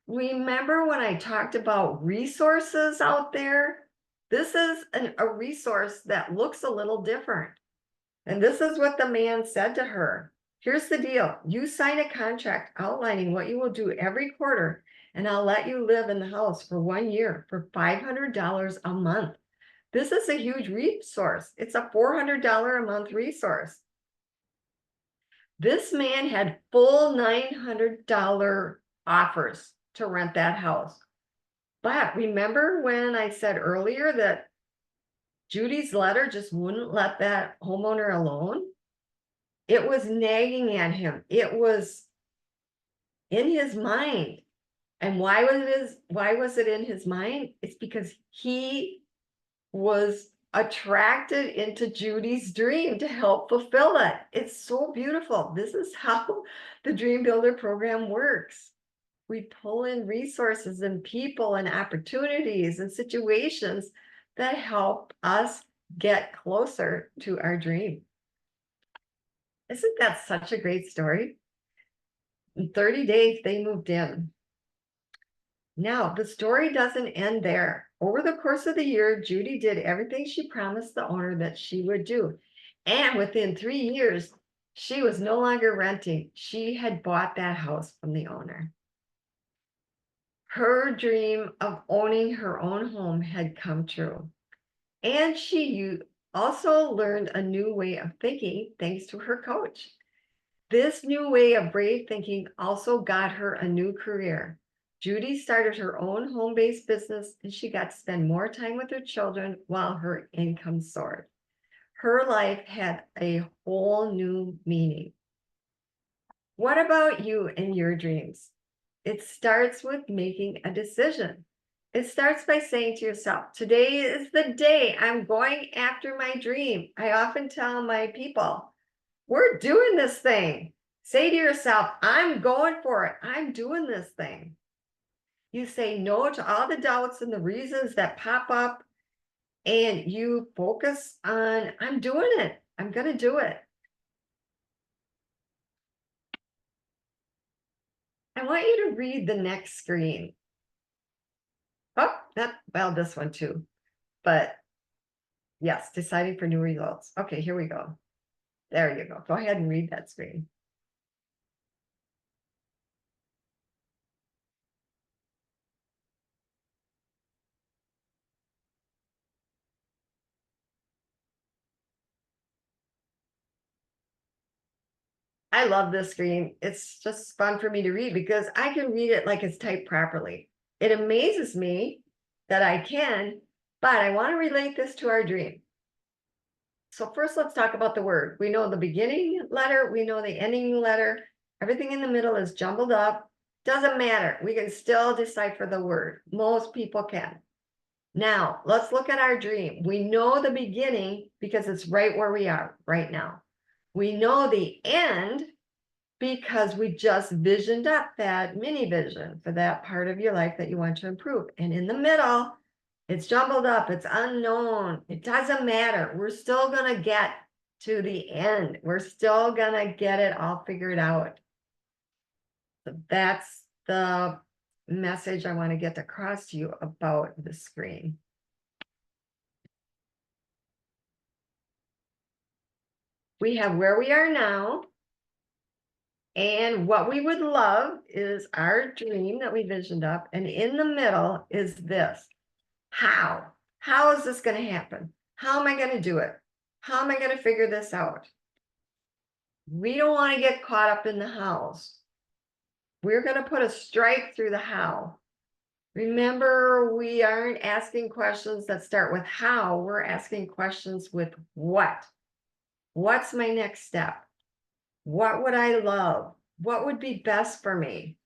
Remember when I talked about resources out there? This is a resource that looks a little different. And this is what the man said to her. Here's the deal. You sign a contract outlining what you will do every quarter, and I'll let you live in the house for 1 year for $500 a month. This is a huge resource. It's a $400 a month resource. This man had full $900 offers to rent that house. But remember when I said earlier that Judy's letter just wouldn't let that homeowner alone? It was nagging at him. It was in his mind. And why was it in his mind? It's because he was attracted into Judy's dream to help fulfill it. It's so beautiful. This is how the Dream Builder program works. We pull in resources and people and opportunities and situations that help us get closer to our dream. Isn't that such a great story? In 30 days, they moved in. Now, the story doesn't end there. Over the course of the year, Judy did everything she promised the owner that she would do. And within 3 years, she was no longer renting. She had bought that house from the owner. Her dream of owning her own home had come true. And she also learned a new way of thinking thanks to her coach. This new way of brave thinking also got her a new career. Judy started her own home-based business and she got to spend more time with her children while her income soared. Her life had a whole new meaning. What about you and your dreams? It starts with making a decision. It starts by saying to yourself, today is the day I'm going after my dream. I often tell my people, we're doing this thing. Say to yourself, I'm going for it. I'm doing this thing. You say no to all the doubts and the reasons that pop up, and you focus on, I'm doing it. I'm going to do it. I want you to read the next screen. Oh, well, this one too. But yes, deciding for new results. Okay, here we go. There you go. Go ahead and read that screen. I love this screen. It's just fun for me to read because I can read it like it's typed properly. It amazes me that I can, but I want to relate this to our dream. So first, let's talk about the word. We know the beginning letter, we know the ending letter. Everything in the middle is jumbled up. Doesn't matter. We can still decipher the word. Most people can. Now, let's look at our dream. We know the beginning because it's right where we are right now. We know the end because we just visioned up that mini vision for that part of your life that you want to improve. And in the middle, it's jumbled up, it's unknown. It doesn't matter. We're still going to get to the end. We're still going to get it all figured out. So that's the message I want to get across to you about the screen. We have where we are now. And what we would love is our dream that we visioned up. And in the middle is this. How? How is this going to happen? How am I going to do it? How am I going to figure this out? We don't want to get caught up in the hows. We're going to put a strike through the how. Remember, we aren't asking questions that start with how. We're asking questions with what. What's my next step? What would I love? What would be best for me?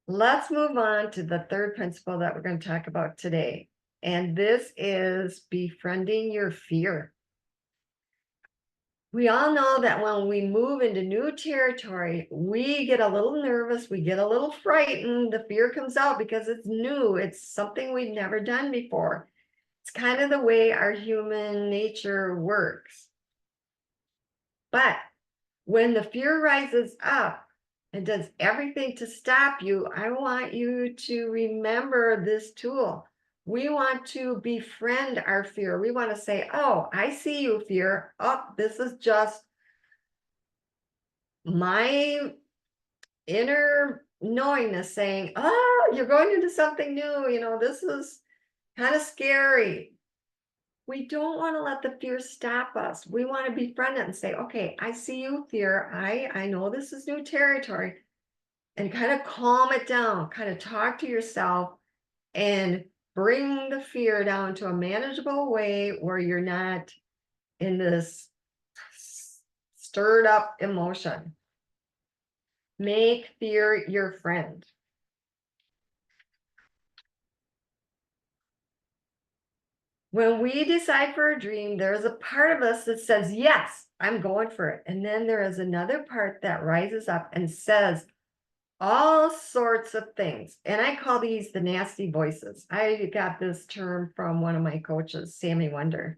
Let's move on to the third principle that we're going to talk about today. And this is befriending your fear. We all know that when we move into new territory, we get a little nervous, we get a little frightened, the fear comes out because it's new, it's something we've never done before. It's kind of the way our human nature works. But when the fear rises up and does everything to stop you, I want you to remember this tool. We want to befriend our fear. We want to say, oh, I see you, fear. Oh, this is just my inner knowingness saying, oh, you're going into something new. You know, this is kind of scary. We don't want to let the fear stop us. We want to befriend it and say, okay, I see you, fear. I know this is new territory. And kind of calm it down, kind of talk to yourself and bring the fear down to a manageable way where you're not in this stirred up emotion. Make fear your friend. When we decide for a dream, there's a part of us that says, yes, I'm going for it. And then there is another part that rises up and says all sorts of things. And I call these the nasty voices. I got this term from one of my coaches, Sammy Wonder.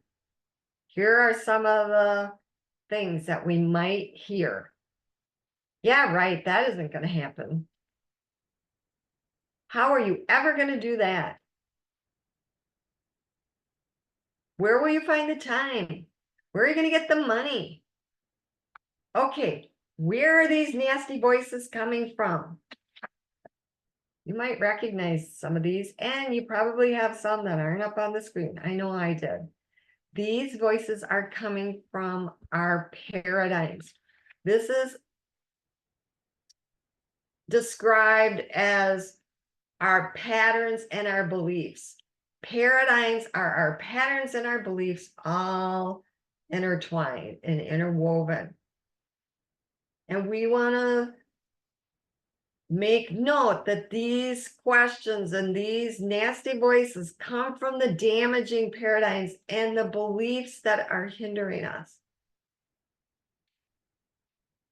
Here are some of the things that we might hear. Yeah, right, that isn't going to happen. How are you ever going to do that? Where will you find the time? Where are you going to get the money? Okay, where are these nasty voices coming from? You might recognize some of these, and you probably have some that aren't up on the screen. I know I did. These voices are coming from our paradigms. This is described as our patterns and our beliefs. Paradigms are our patterns and our beliefs all intertwined and interwoven. And we want to make note that these questions and these nasty voices come from the damaging paradigms and the beliefs that are hindering us.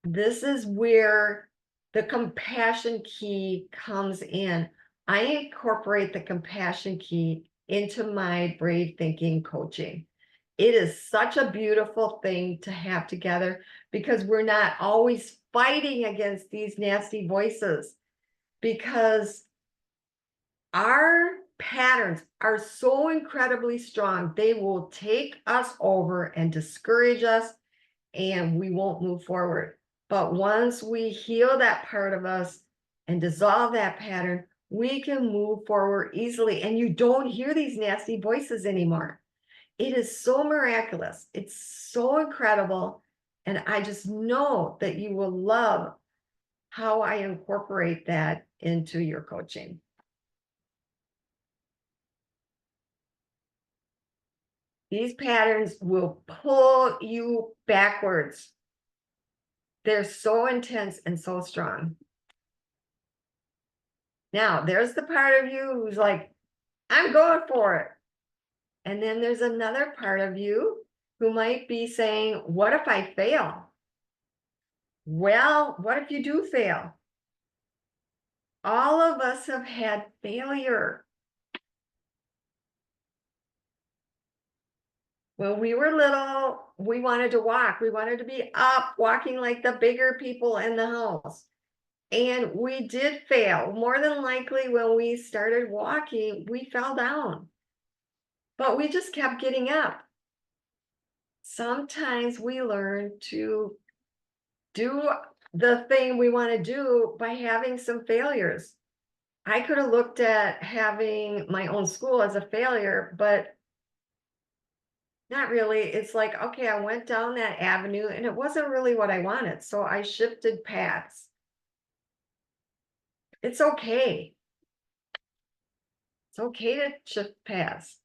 This is where the compassion key comes in. I incorporate the compassion key into my brave thinking coaching. It is such a beautiful thing to have together because we're not always fighting against these nasty voices, because our patterns are so incredibly strong. They will take us over and discourage us, and we won't move forward. But once we heal that part of us and dissolve that pattern, we can move forward easily. And you don't hear these nasty voices anymore. It is so miraculous. It's so incredible. And I just know that you will love how I incorporate that into your coaching. These patterns will pull you backwards. They're so intense and so strong. Now, there's the part of you who's like, I'm going for it. And then there's another part of you who might be saying, what if I fail? Well, what if you do fail? All of us have had failure. When we were little, we wanted to walk. We wanted to be up, walking like the bigger people in the house. And we did fail. More than likely, when we started walking, we fell down. But we just kept getting up. Sometimes we learn to do the thing we want to do by having some failures. I could have looked at having my own school as a failure, but not really. It's like, okay, I went down that avenue and it wasn't really what I wanted. So I shifted paths. It's okay. It's okay to shift paths.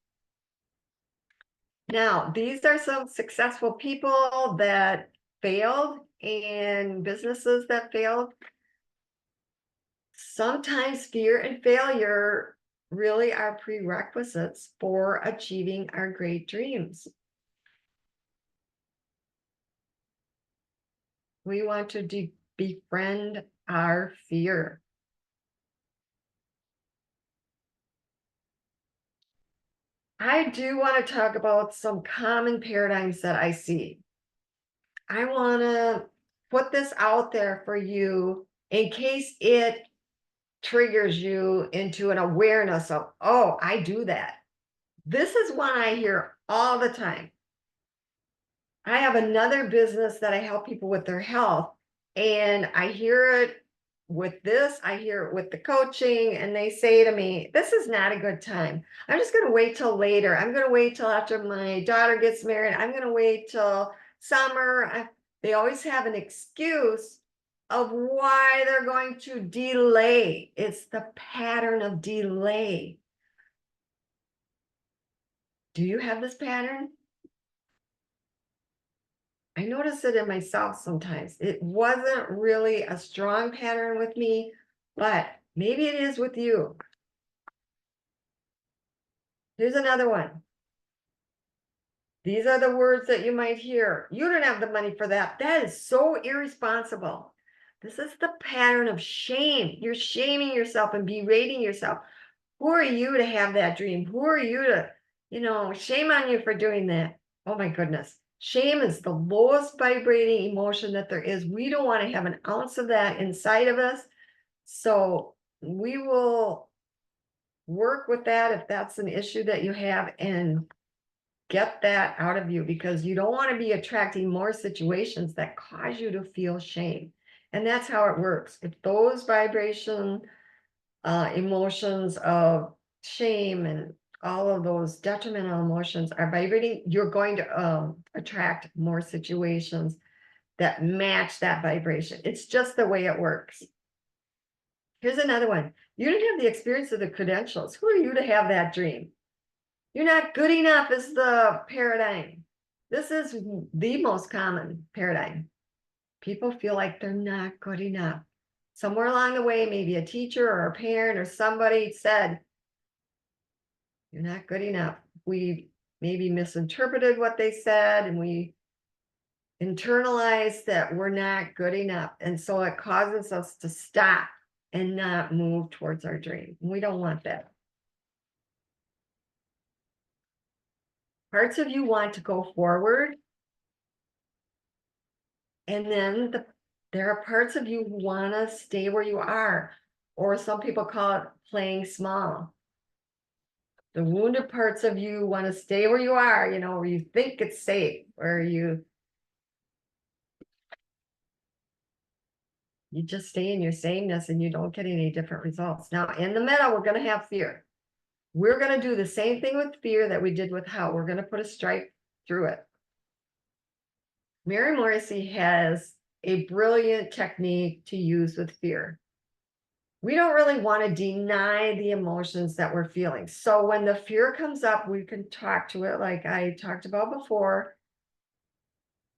Now, these are some successful people that failed and businesses that failed. Sometimes fear and failure really are prerequisites for achieving our great dreams. We want to befriend our fear. I do want to talk about some common paradigms that I see. I want to put this out there for you in case it triggers you into an awareness of, oh, I do that. This is one I hear all the time. I have another business that I help people with their health, and I hear it with this, I hear it with the coaching, and they say to me, this is not a good time. I'm just going to wait till later. I'm going to wait till after my daughter gets married. I'm going to wait till summer. They always have an excuse of why they're going to delay. It's the pattern of delay. Do you have this pattern? I notice it in myself sometimes. It wasn't really a strong pattern with me, but maybe it is with you. Here's another one. These are the words that you might hear. You don't have the money for that. That is so irresponsible. This is the pattern of shame. You're shaming yourself and berating yourself. Who are you to have that dream? Who are you to, shame on you for doing that? Oh my goodness. Shame is the lowest vibrating emotion that there is. We don't want to have an ounce of that inside of us. So we will work with that if that's an issue that you have, and get that out of you, because you don't want to be attracting more situations that cause you to feel shame. And that's how it works. If those vibration emotions of shame and all of those detrimental emotions are vibrating, you're going to attract more situations that match that vibration. It's just the way it works. Here's another one. You didn't have the experience of the credentials. Who are you to have that dream? You're not good enough is the paradigm. This is the most common paradigm. people feel like they're not good enough. Somewhere along the way, maybe a teacher or a parent or somebody said, you're not good enough. We maybe misinterpreted what they said and we internalized that we're not good enough. And so it causes us to stop and not move towards our dream. We don't want that. Parts of you want to go forward. And then there are parts of you who want to stay where you are, or some people call it playing small. The wounded parts of you want to stay where you are, where you think it's safe, where you just stay in your sameness and you don't get any different results. Now, in the middle, we're going to have fear. We're going to do the same thing with fear that we did with how. We're going to put a stripe through it. Mary Morrissey has a brilliant technique to use with fear. We don't really want to deny the emotions that we're feeling. So when the fear comes up, we can talk to it like I talked about before.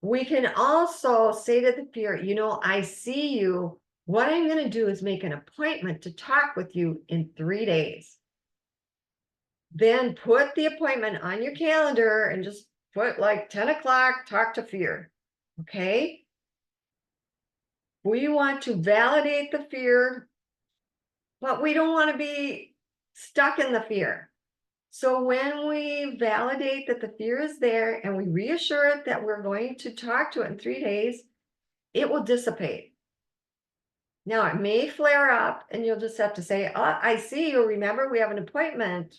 We can also say to the fear, I see you. What I'm going to do is make an appointment to talk with you in 3 days. Then put the appointment on your calendar and just put like 10 o'clock, talk to fear. Okay? We want to validate the fear, but we don't want to be stuck in the fear. So when we validate that the fear is there and we reassure it that we're going to talk to it in 3 days, it will dissipate. Now, it may flare up and you'll just have to say, oh, I see you. Remember, we have an appointment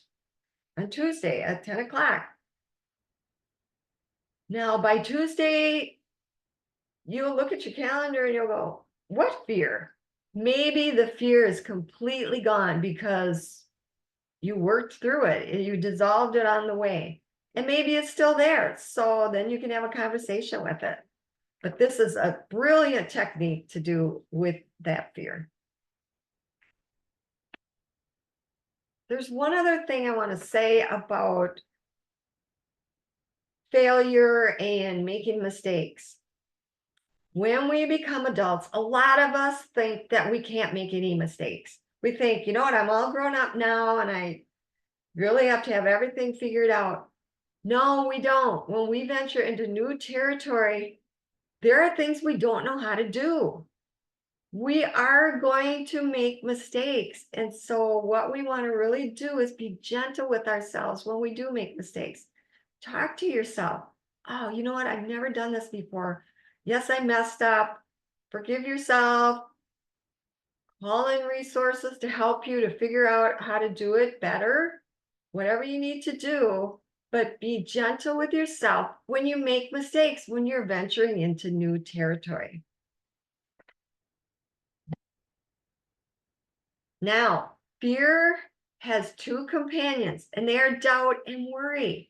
on Tuesday at 10 o'clock. Now, by Tuesday, you'll look at your calendar and you'll go, what fear? Maybe the fear is completely gone because you worked through it and you dissolved it on the way. And maybe it's still there. So then you can have a conversation with it. But this is a brilliant technique to do with that fear. There's one other thing I want to say about failure and making mistakes. When we become adults, a lot of us think that we can't make any mistakes. We think, you know what, I'm all grown up now and I really have to have everything figured out. No, we don't. When we venture into new territory, there are things we don't know how to do. We are going to make mistakes. And so what we want to really do is be gentle with ourselves when we do make mistakes. Talk to yourself. Oh, you know what? I've never done this before. Yes, I messed up. Forgive yourself. Call in resources to help you to figure out how to do it better. Whatever you need to do, but be gentle with yourself when you make mistakes, when you're venturing into new territory. Now, fear has two companions, and they are doubt and worry.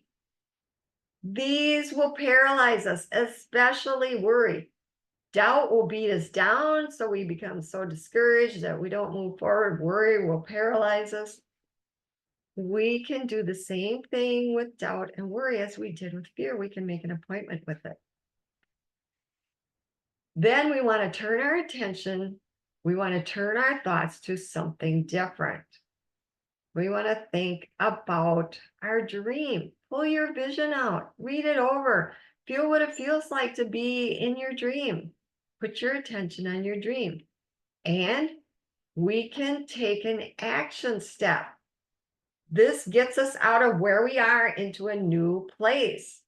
These will paralyze us, especially worry. Doubt will beat us down, so we become so discouraged that we don't move forward. Worry will paralyze us. We can do the same thing with doubt and worry as we did with fear. We can make an appointment with it. Then we want to turn our attention, we want to turn our thoughts to something different. We want to think about our dream. Pull your vision out, read it over, feel what it feels like to be in your dream. Put your attention on your dream. And we can take an action step. This gets us out of where we are into a new place.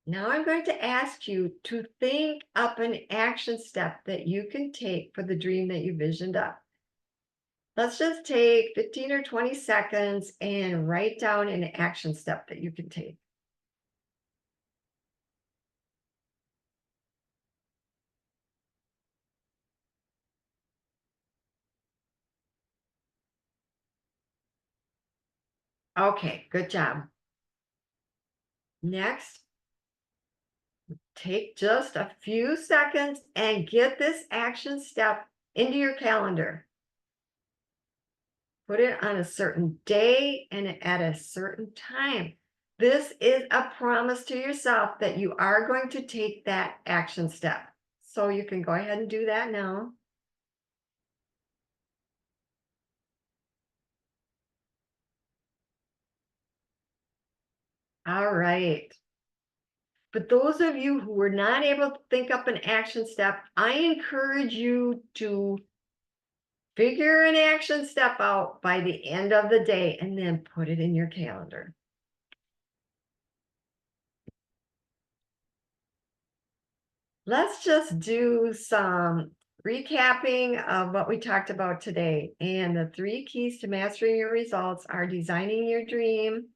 Now I'm going to ask you to think up an action step that you can take for the dream that you visioned up. Let's just take 15 or 20 seconds and write down an action step that you can take. Okay, good job. Next, take just a few seconds and get this action step into your calendar. Put it on a certain day and at a certain time. This is a promise to yourself that you are going to take that action step. So you can go ahead and do that now. All right. But those of you who were not able to think up an action step, I encourage you to figure an action step out by the end of the day and then put it in your calendar. Let's just do some recapping of what we talked about today. And the 3 keys to mastering your results are designing your dream,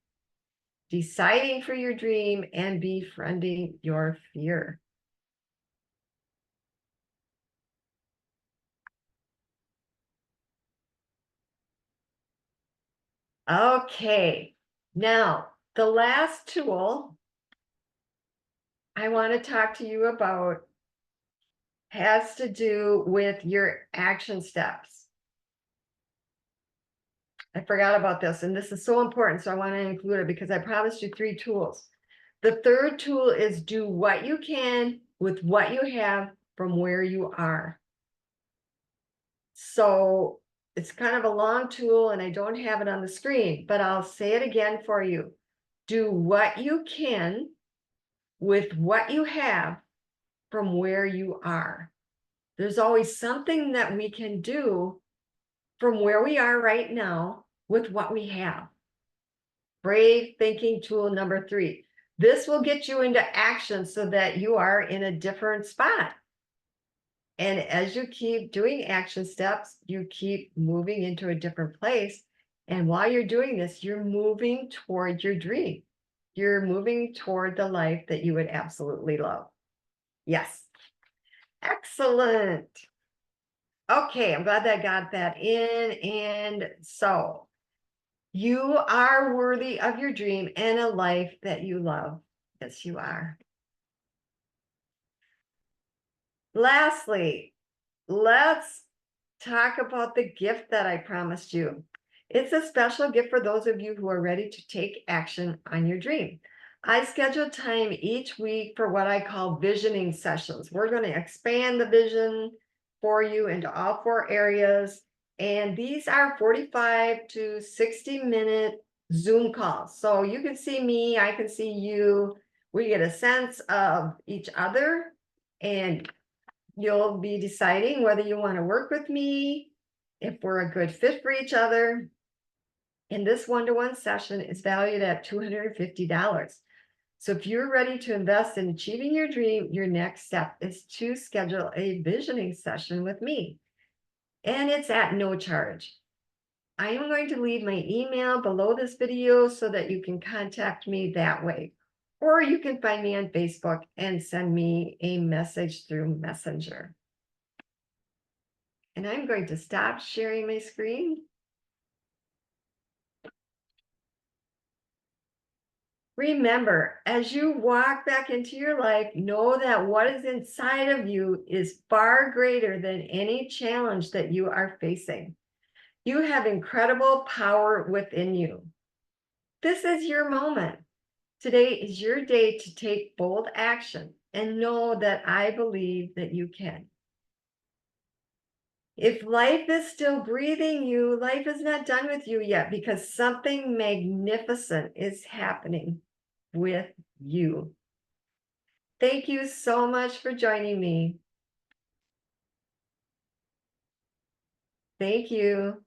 deciding for your dream, and befriending your fear. Okay, now the last tool I want to talk to you about has to do with your action steps. I forgot about this, and this is so important, so I want to include it because I promised you 3 tools. The third tool is do what you can with what you have from where you are. So it's kind of a long tool, and I don't have it on the screen, but I'll say it again for you. Do what you can with what you have from where you are. There's always something that we can do from where we are right now with what we have. Brave thinking tool number 3. This will get you into action so that you are in a different spot. And as you keep doing action steps, you keep moving into a different place. And while you're doing this, you're moving toward your dream. You're moving toward the life that you would absolutely love. Yes. Excellent. Okay, I'm glad that I got that in. And so you are worthy of your dream and a life that you love. Yes, you are. Lastly, let's talk about the gift that I promised you. It's a special gift for those of you who are ready to take action on your dream. I schedule time each week for what I call visioning sessions. We're going to expand the vision for you into all 4 areas. And these are 45 to 60-minute Zoom calls. So you can see me, I can see you. We get a sense of each other, and you'll be deciding whether you want to work with me, if we're a good fit for each other. And this one-to-one session is valued at $250. So if you're ready to invest in achieving your dream, your next step is to schedule a visioning session with me. And it's at no charge. I am going to leave my email below this video so that you can contact me that way. Or you can find me on Facebook and send me a message through Messenger. And I'm going to stop sharing my screen. Remember, as you walk back into your life, know that what is inside of you is far greater than any challenge that you are facing. You have incredible power within you. This is your moment. Today is your day to take bold action and know that I believe that you can. If life is still breathing you, life is not done with you yet because something magnificent is happening with you. Thank you so much for joining me. Thank you.